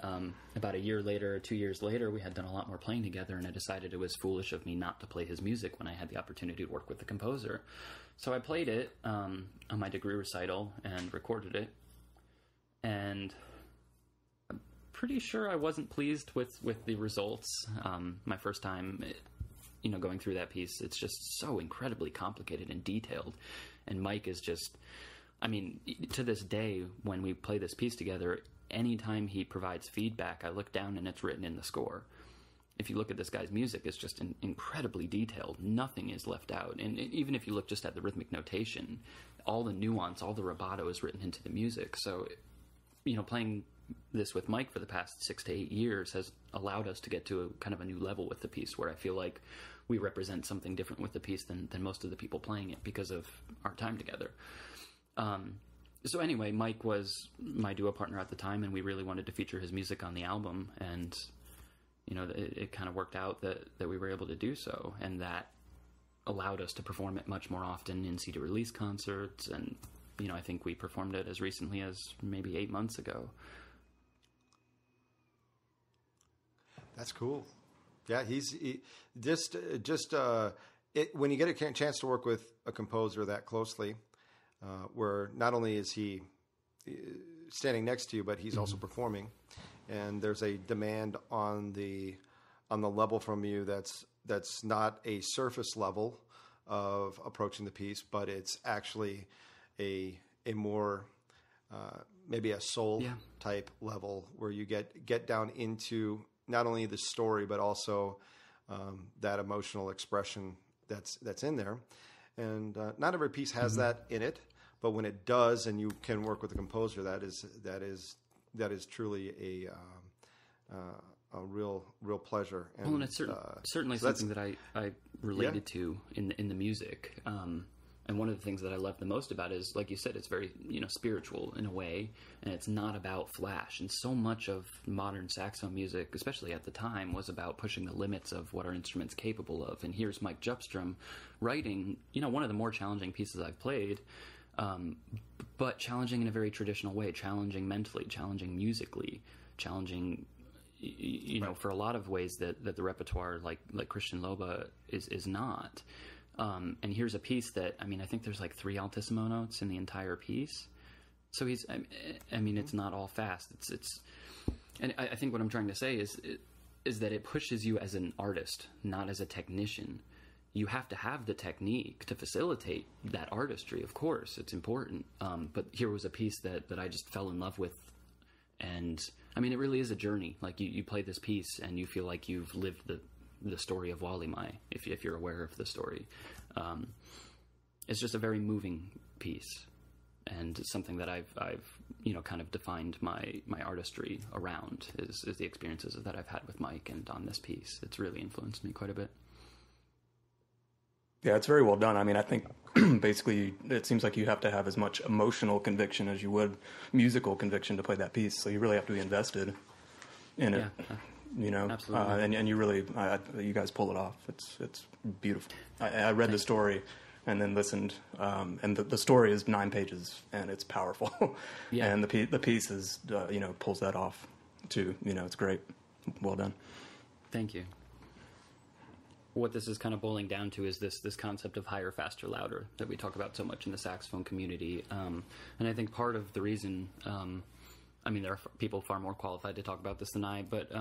about a year later, 2 years later, we had done a lot more playing together, and I decided it was foolish of me not to play his music when I had the opportunity to work with the composer. So I played it on my degree recital and recorded it, and pretty sure I wasn't pleased with the results. My first time, going through that piece, it's just so incredibly complicated and detailed. And Mike is just, to this day, when we play this piece together, anytime he provides feedback, I look down and it's written in the score. If you look at this guy's music, it's just incredibly detailed. Nothing is left out. And even if you look just at the rhythmic notation, all the nuance, all the rubato is written into the music. So, playing this with Mike for the past 6 to 8 years has allowed us to get to a kind of a new level with the piece, where I feel like we represent something different with the piece than most of the people playing it because of our time together. So anyway, Mike was my duo partner at the time, and we really wanted to feature his music on the album, and it kind of worked out that we were able to do so, and that allowed us to perform it much more often in CD release concerts, and I think we performed it as recently as maybe 8 months ago. That's cool. Yeah, when you get a chance to work with a composer that closely, where not only is he standing next to you, but he's also performing, and there's a demand on the level from you that's not a surface level of approaching the piece, but it's actually a more maybe a soul type level, where you get down into not only the story, but also that emotional expression that's in there. And not every piece has that in it, but when it does, and you can work with a composer, that is truly a real pleasure. And it's certainly something that I related to in the music. And one of the things that I love the most about it is, like you said, it's very, spiritual in a way, and it's not about flash. And so much of modern saxophone music, especially at the time, was about pushing the limits of what our instrument's capable of. And here's Mike Jupstrom writing, one of the more challenging pieces I've played, but challenging in a very traditional way, challenging mentally, challenging musically, challenging, for a lot of ways that the repertoire, like Christian Loba, is not. And here's a piece that, I think there's like 3 altissimo notes in the entire piece. So it's not all fast. And I think what I'm trying to say is that it pushes you as an artist, not as a technician. You have to have the technique to facilitate that artistry. Of course, it's important. But here was a piece that I just fell in love with. And it really is a journey. Like you play this piece and you feel like you've lived the story of Wally Mai, if you're aware of the story. It's just a very moving piece, and something that I've kind of defined my artistry around is the experiences that I've had with Mike and on this piece. It's really influenced me quite a bit. Yeah, it's very well done. I think basically it seems like you have to have as much emotional conviction as you would musical conviction to play that piece. So you really have to be invested in it. Absolutely. And you really, you guys pull it off. It's beautiful. I read the story and then listened, and the story is 9 pages and it's powerful. Yeah. And the piece is, pulls that off too. It's great. Well done. Thank you. What this is kind of boiling down to is this concept of higher, faster, louder that we talk about so much in the saxophone community. And I think part of the reason, there are people far more qualified to talk about this than I, but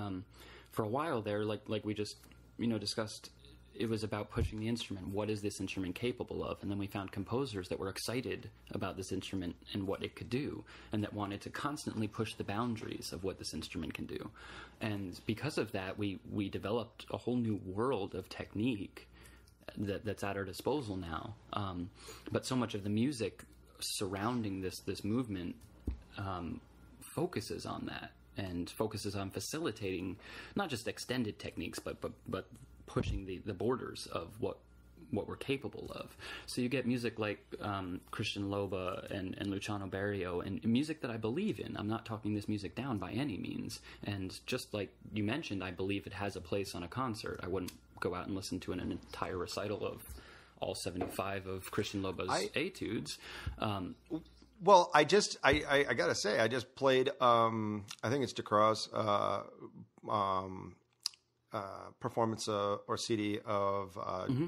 for a while there, like we just, discussed, it was about pushing the instrument. What is this instrument capable of? And then we found composers that were excited about this instrument and what it could do, and that wanted to constantly push the boundaries of what this instrument can do. And because of that, we developed a whole new world of technique that's at our disposal now. But so much of the music surrounding this movement focuses on that, and focuses on facilitating not just extended techniques, but pushing the borders of what we're capable of. So you get music like Christian Loba and Luciano Berio, and music that I believe in. I'm not talking this music down by any means. And just like you mentioned, I believe it has a place on a concert. I wouldn't go out and listen to an entire recital of all 75 of Christian Loba's etudes. Well, I gotta say, I just played, I think it's DeCraw's performance or CD of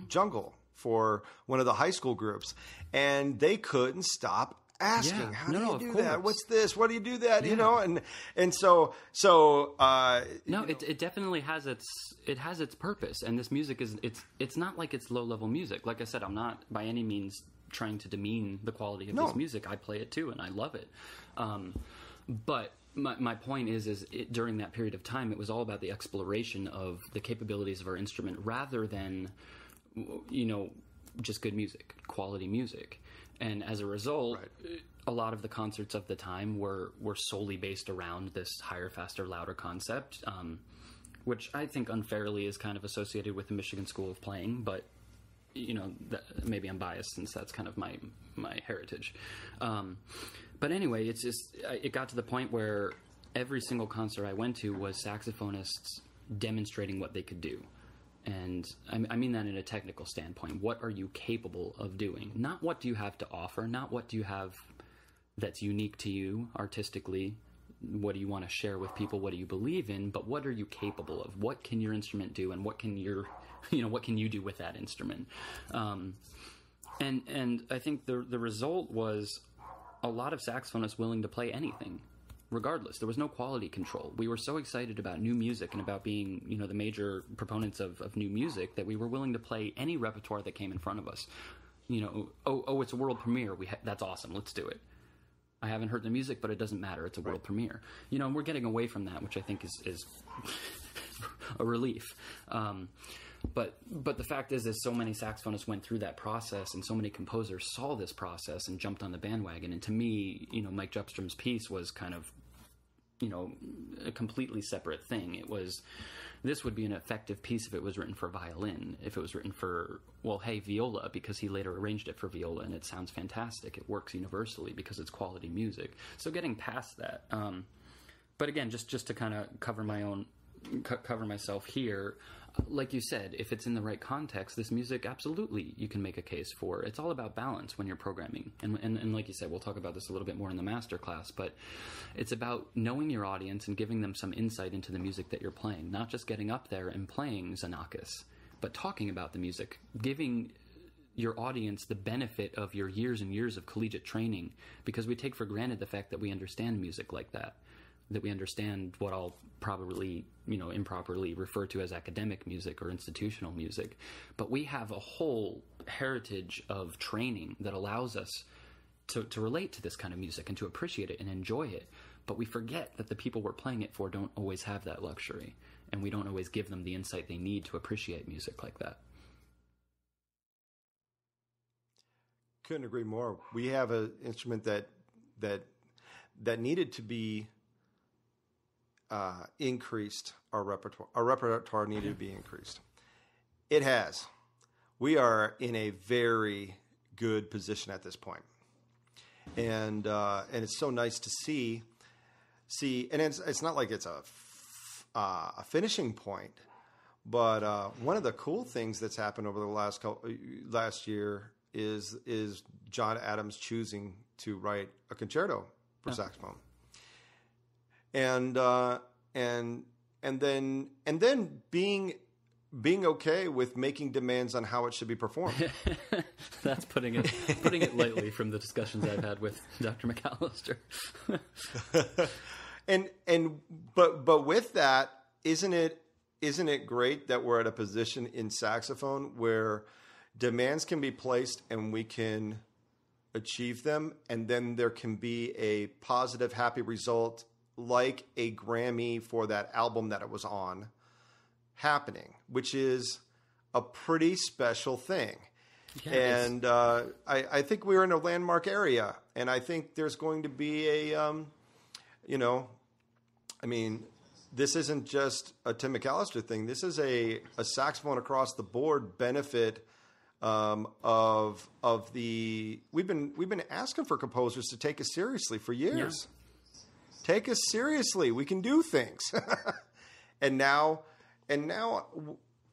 Jungle for one of the high school groups, and they couldn't stop asking, how do you do that? What's this? What do you do that? Yeah. And so no, it definitely has its purpose, and this music it's not like it's low level music. Like I said, I'm not by any means trying to demean the quality of this music. I play it too, and I love it. But my point is during that period of time, it was all about the exploration of the capabilities of our instrument rather than, just good music, quality music. And as a result, a lot of the concerts of the time were solely based around this higher, faster, louder concept, which I think unfairly is kind of associated with the Michigan School of Playing, but maybe I'm biased since that's kind of my heritage. But anyway, it got to the point where every single concert I went to was saxophonists demonstrating what they could do. And I mean that in a technical standpoint. What are you capable of doing? Not what do you have to offer, not what do you have that's unique to you artistically, what do you want to share with people, what do you believe in, but what are you capable of? What can your instrument do, and what can what can you do with that instrument? And I think the result was a lot of saxophonists willing to play anything, regardless. There was no quality control. We were so excited about new music and about being, the major proponents of new music that we were willing to play any repertoire that came in front of us. It's a world premiere. That's awesome. Let's do it. I haven't heard the music, but it doesn't matter. It's a world premiere. And we're getting away from that, which I think is a relief. But the fact is so many saxophonists went through that process, and so many composers saw this process and jumped on the bandwagon. And to me, Mike Jupstrom's piece was kind of, a completely separate thing. It was this would be an effective piece if it was written for violin, if it was written for, well, hey, viola, because he later arranged it for viola, and it sounds fantastic. It works universally because it's quality music. So getting past that. But again, just to kind of cover myself here, like you said, if it's in the right context, this music, absolutely, you can make a case for. It's all about balance when you're programming. And like you said, we'll talk about this a little bit more in the masterclass, but it's about knowing your audience and giving them some insight into the music that you're playing, not just getting up there and playing Xenakis, but talking about the music, giving your audience the benefit of your years and years of collegiate training, because we take for granted the fact that we understand music like that we understand what I'll probably, improperly refer to as academic music or institutional music. But we have a whole heritage of training that allows us to relate to this kind of music and to appreciate it and enjoy it. But we forget that the people we're playing it for don't always have that luxury, and we don't always give them the insight they need to appreciate music like that. Couldn't agree more. We have an instrument that needed to be increased. Our repertoire needed to be increased. It has. We are in a very good position at this point, and it's so nice to see. And it's not like it's a finishing point, but one of the cool things that's happened over the last year is John Adams choosing to write a concerto for saxophone. And then being okay with making demands on how it should be performed. That's putting it lightly from the discussions I've had with Dr. McAllister. But with that, isn't it great that we're at a position in saxophone where demands can be placed and we can achieve them, and then there can be a positive, happy result, like a Grammy for that album that it was on, happening, which is a pretty special thing. Yeah, and I think we're in a landmark area, and I think there's going to be this isn't just a Tim McAllister thing. This is a saxophone across the board benefit of the. We've been asking for composers to take us seriously for years. Yeah. Take us seriously. We can do things. and now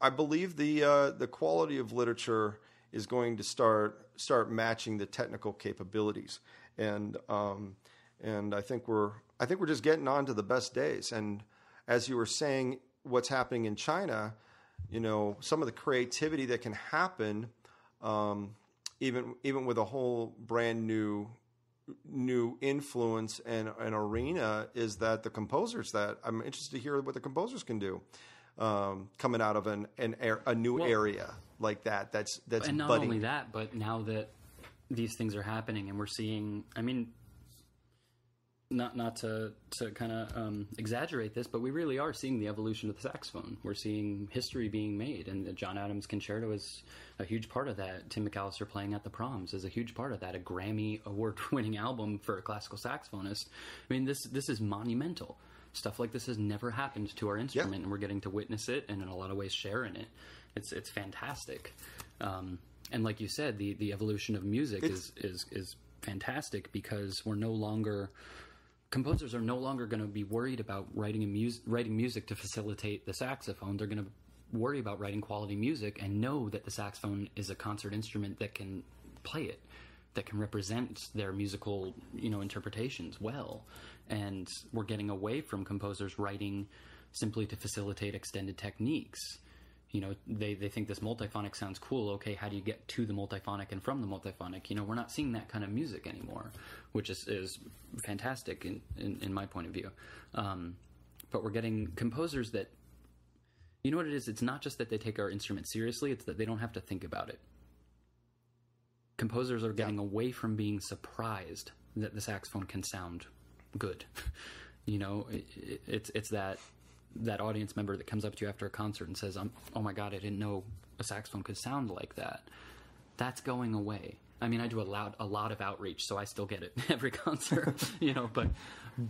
I believe the quality of literature is going to start matching the technical capabilities. And I think we're just getting on to the best days. And as you were saying, what's happening in China, some of the creativity that can happen, even with a whole brand new influence and an arena, is that the composers, that I'm interested to hear what the composers can do coming out of a new area like that. That's and not budding. Only that, but now that these things are happening and we're seeing, not to kind of exaggerate this, but we really are seeing the evolution of the saxophone. We're seeing history being made, and the John Adams Concerto is a huge part of that. Tim McAllister playing at the Proms is a huge part of that. A Grammy award-winning album for a classical saxophonist. This is monumental. Stuff like this has never happened to our instrument, and we're getting to witness it and in a lot of ways share in it. It's fantastic. And like you said, the evolution of music is fantastic, because composers are no longer going to be worried about writing music to facilitate the saxophone. They're going to worry about writing quality music and know that the saxophone is a concert instrument that can play it, that can represent their musical, interpretations well. And we're getting away from composers writing simply to facilitate extended techniques. They think this multiphonic sounds cool. Okay, how do you get to the multiphonic and from the multiphonic? We're not seeing that kind of music anymore, which is fantastic in my point of view. But we're getting composers that, you know what it is? It's not just that they take our instrument seriously, it's that they don't have to think about it. Composers are getting away from being surprised that the saxophone can sound good. It's that audience member that comes up to you after a concert and says, "Oh my God, I didn't know a saxophone could sound like that." That's going away. I do a lot of outreach, so I still get it every concert,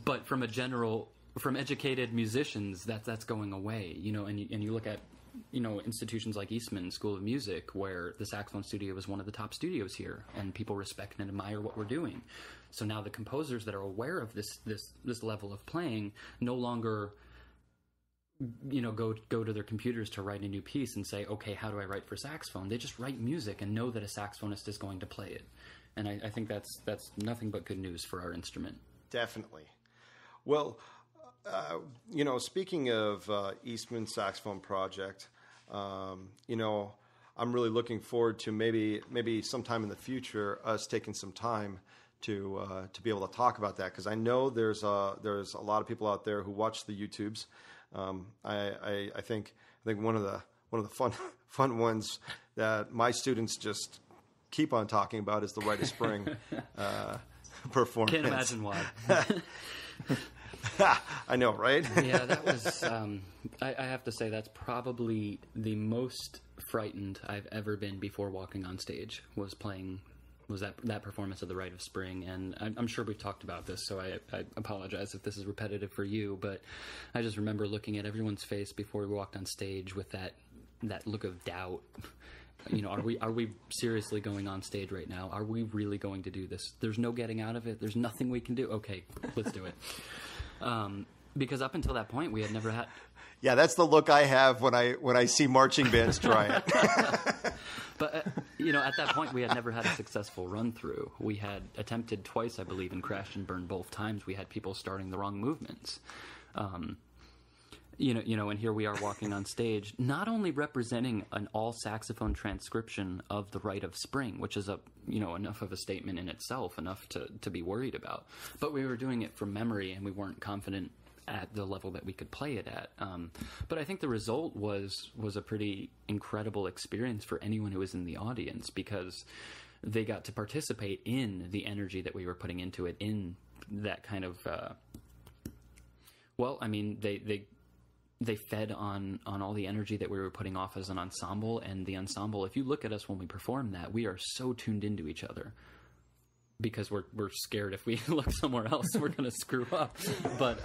but from a general from educated musicians, that's going away, you know, and you look at, you know, institutions like Eastman School of Music, where the saxophone studio is one of the top studios here, and people respect and admire what we're doing. So now the composers that are aware of this level of playing no longer, you know, go to their computers to write a new piece and say, okay, how do I write for saxophone? They just write music and know that a saxophonist is going to play it. And I think that's nothing but good news for our instrument. Definitely. Well, you know, speaking of Eastman Saxophone Project, you know, I'm really looking forward to maybe sometime in the future us taking some time to be able to talk about that, because I know there's a lot of people out there who watch the YouTubes. I think one of the fun ones that my students just keep on talking about is the Rite of Spring performance. Can't imagine why. I know, right? Yeah, that was. I have to say that's probably the most frightened I've ever been before walking on stage. Was that performance of the Rite of Spring, and I'm sure we've talked about this, so I apologize if this is repetitive for you, but I just remember looking at everyone's face before we walked on stage with that look of doubt. You know, are we seriously going on stage right now? Are we really going to do this? There's no getting out of it. There's nothing we can do. Okay, let's do it. Because up until that point, we had never had. Yeah, that's the look I have when I see marching bands try it. But, you know, at that point, we had never had a successful run-through. We had attempted twice, I believe, and crashed and burned both times. We had people starting the wrong movements. You know, and here we are walking on stage, not only representing an all-saxophone transcription of the Rite of Spring, which is enough of a statement in itself, enough to be worried about, but we were doing it from memory, and we weren't confident at the level that we could play it at. But I think the result was a pretty incredible experience for anyone who was in the audience, because they got to participate in the energy that we were putting into it, in that kind of they fed on all the energy that we were putting off as an ensemble. And the ensemble, if you look at us when we perform that, we are so tuned into each other, because we're scared if we look somewhere else, we're going to screw up. But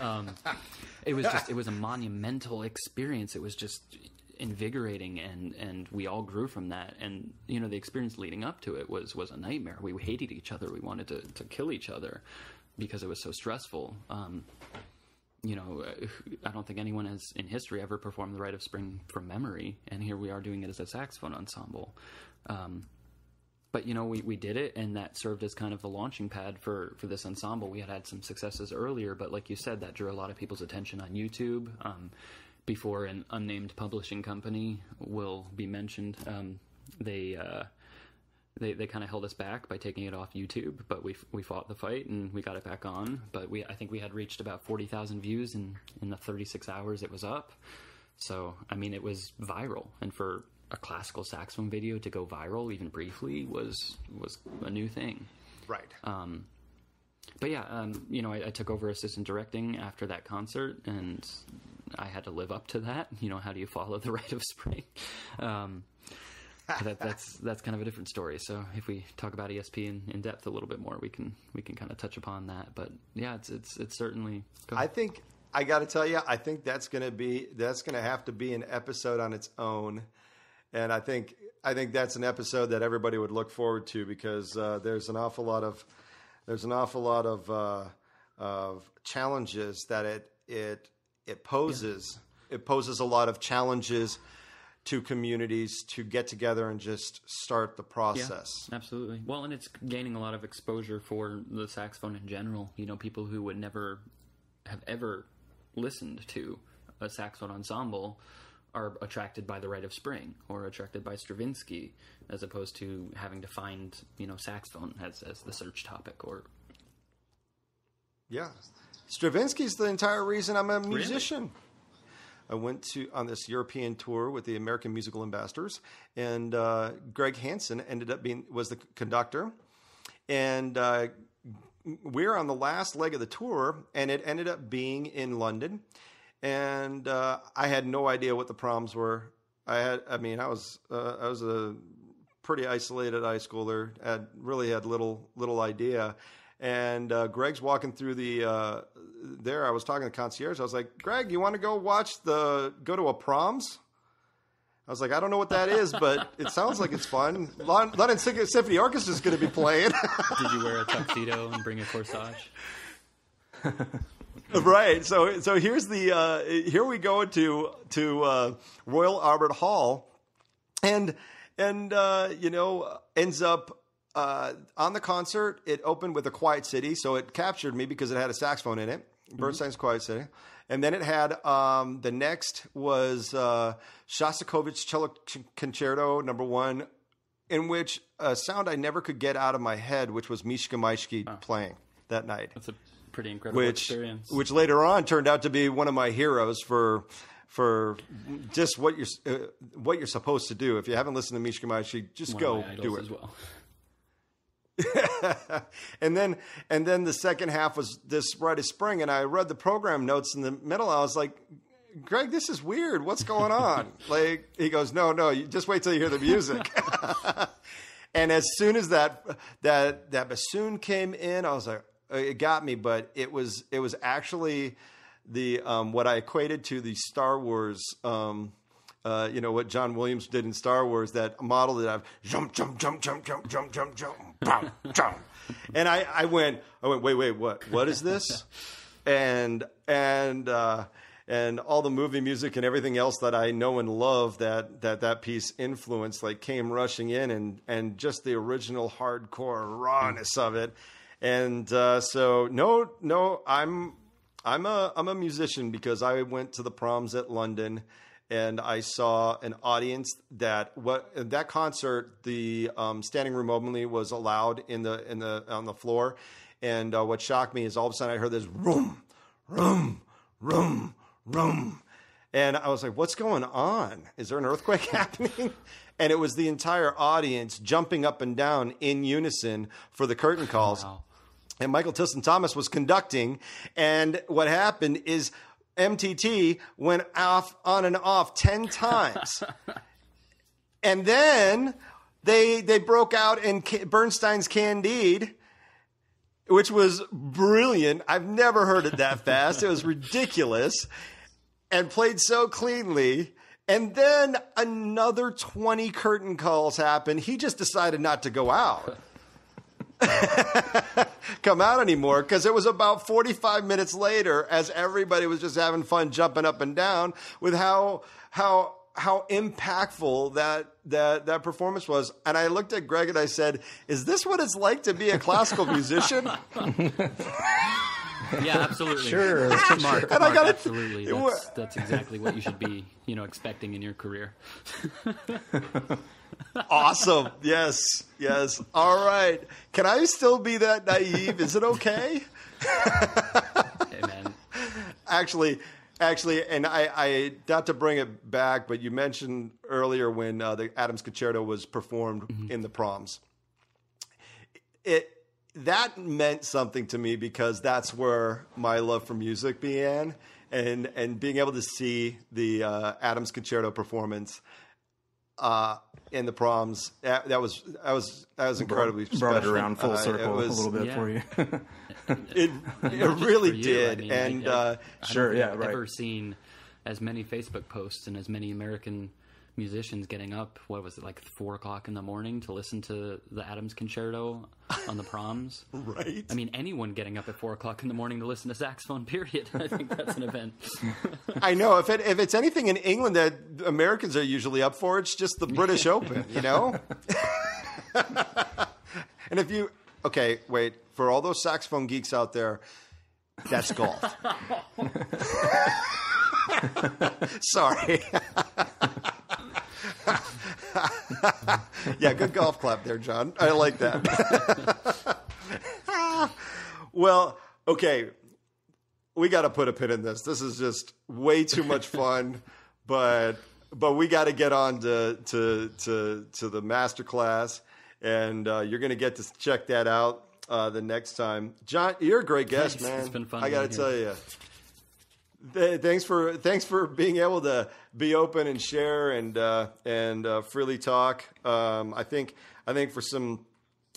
it was a monumental experience. It was just invigorating, and we all grew from that. And, you know, the experience leading up to it was a nightmare. We hated each other. We wanted to kill each other because it was so stressful. You know, I don't think anyone has in history ever performed the Rite of Spring from memory, and here we are doing it as a saxophone ensemble. But, you know, we did it, and that served as kind of the launching pad for this ensemble. We had some successes earlier, but like you said, that drew a lot of people's attention on YouTube. Before an unnamed publishing company will be mentioned, they kind of held us back by taking it off YouTube, but we fought the fight and we got it back on. But I think we had reached about 40,000 views in the 36 hours it was up. So, I mean, it was viral, and for a classical saxophone video to go viral even briefly was a new thing. Right. But yeah, you know, I took over assistant directing after that concert, and I had to live up to that. You know, how do you follow the Rite of Spring? That's kind of a different story. So if we talk about ESP in depth a little bit more, we can kind of touch upon that. But yeah, it's certainly. I think I got to tell you, I think that's going to have to be an episode on its own, and I think that's an episode that everybody would look forward to, because there's an awful lot of challenges that it poses. Yeah. It poses a lot of challenges to communities to get together and just start the process. Yeah, absolutely. Well, and it's gaining a lot of exposure for the saxophone in general. You know, people who would never have ever listened to a saxophone ensemble are attracted by the Rite of Spring or attracted by Stravinsky, as opposed to having to find, you know, saxophone as the search topic. Or yeah, Stravinsky's the entire reason I'm a musician. Really? I went on this European tour with the American Musical Ambassadors, and Greg Hansen was the conductor, and we're on the last leg of the tour, and it ended up being in London, and I had no idea what the problems were. I was a pretty isolated high schooler, really had little idea. And Greg's walking through the there, I was talking to the concierge. I was like, Greg, you want to go go to a proms? I was like, I don't know what that is, but it sounds like it's fun. London Symphony Orchestra is going to be playing. Did you wear a tuxedo and bring a corsage? Right. So here's here we go to Royal Albert Hall, and ends up on the concert. It opened with A Quiet City, so it captured me because it had a saxophone in it. Bernstein's Quiet City. And then it had the next was Shostakovich Cello Concerto No. 1, in which a sound I never could get out of my head, which was Mishka Maishki playing that night. That's a pretty incredible experience. Which later on turned out to be one of my heroes for just what you're supposed to do. If you haven't listened to Mishka Maishki, just go do it. As well. and then the second half was this Rite of Spring, and I read the program notes in the middle. I was like, Greg, this is weird. What's going on? Like, he goes, no, you just wait till you hear the music. And as soon as that bassoon came in, I was like, it got me. But it was actually the what I equated to the Star Wars. What John Williams did in Star Wars, that modeled it of jump, jump, jump, jump, jump, jump, jump, jump, jump, jump. And I went, wait, what is this? And all the movie music and everything else that I know and love that piece influenced, like, came rushing in, and just the original hardcore rawness of it. And so no, I'm a musician because I went to the proms at London. And I saw an audience that concert, the standing room only was allowed on the floor. And what shocked me is all of a sudden I heard this room, room, room, room. And I was like, what's going on? Is there an earthquake happening? And it was the entire audience jumping up and down in unison for the curtain calls. Wow. And Michael Tilson Thomas was conducting. And what happened is MTT went off on and off 10 times. And then they broke out in Bernstein's Candide, which was brilliant. I've never heard it that fast. It was ridiculous and played so cleanly. And then another 20 curtain calls happened. He just decided not to go out. Come out anymore, because it was about 45 minutes later, as everybody was just having fun jumping up and down with how impactful that performance was. And I looked at Greg and I said, is this what it's like to be a classical musician? Yeah, absolutely. Sure. Mark, and I got absolutely. That's exactly what you should be, expecting in your career. Awesome. Yes. All right. Can I still be that naive? Is it okay? Hey, man. Actually, and I not to bring it back, but you mentioned earlier when the Adams Concerto was performed in the proms. That meant something to me because that's where my love for music began, and being able to see the Adams Concerto performance in the proms, that was incredibly special. Brought it around full circle a little bit for you. It really did. I mean, I sure, don't think I've right. ever seen as many Facebook posts and as many American musicians getting up, what was it, like 4 o'clock in the morning to listen to the Adams Concerto on the proms. Right. I mean, anyone getting up at 4 o'clock in the morning to listen to saxophone, period. I think that's an event. I know. If it's anything in England that Americans are usually up for, it's just the British Open, And if you... Okay, wait. For all those saxophone geeks out there, that's golf. Sorry. Yeah, good golf clap there, John. I like that. Well, okay. We got to put a pin in this. This is just way too much fun, but we got to get on to the masterclass, and you're going to get to check that out the next time. John, you're a great guest, man. It's been fun. I got to tell you. Thanks for being able to be open and share and freely talk. I think for some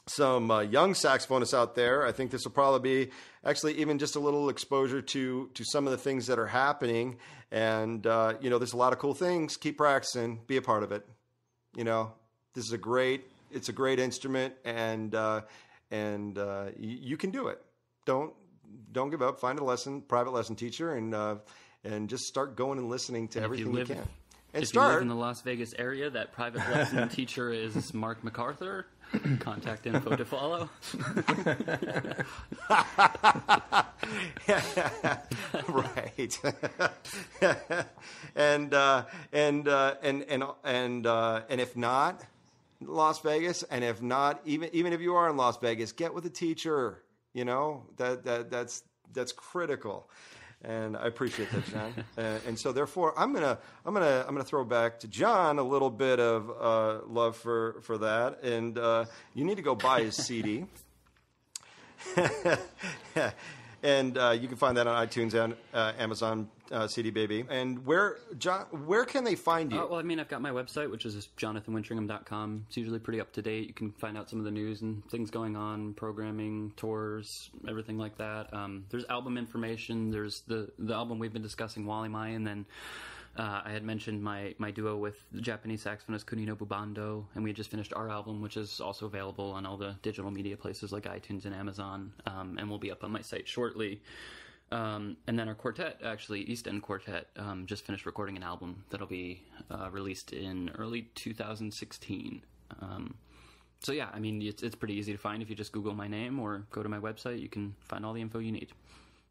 some young saxophonists out there, I think this will probably be actually even just a little exposure to some of the things that are happening. And, there's a lot of cool things. Keep practicing. Be a part of it. This is it's a great instrument, and you can do it. Don't give up. Find a private lesson teacher, and just start going and listening to everything you can. And if you live in the Las Vegas area, that private lesson teacher is Mark McArthur. Contact info to follow. Right. and if not Las Vegas, and if not, even if you are in Las Vegas, get with a teacher. That's critical. And I appreciate that, John. And so, therefore, I'm gonna throw back to John a little bit of love for that. And you need to go buy his CD. And you can find that on iTunes and Amazon CD Baby. And where can they find you? Well, I've got my website, which is jonathanwintringham.com. It's usually pretty up to date. You can find out some of the news and things going on, programming, tours, everything like that. There's album information. There's the album we've been discussing, Wally Mai, and then I had mentioned my duo with the Japanese saxophonist Kuninobu Bando, and we had just finished our album, which is also available on all the digital media places like iTunes and Amazon, and will be up on my site shortly. And then our quartet, actually, East End Quartet, just finished recording an album that'll be released in early 2016. So yeah, it's pretty easy to find if you just Google my name or go to my website. You can find all the info you need.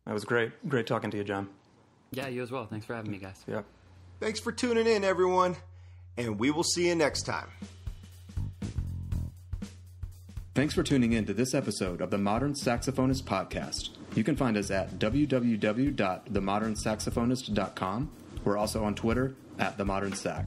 That was great. Great talking to you, John. Yeah, you as well. Thanks for having me, guys. Yeah. Thanks for tuning in, everyone, and we will see you next time. Thanks for tuning in to this episode of the Modern Saxophonist Podcast. You can find us at www.themodernsaxophonist.com. We're also on Twitter @themodernsax.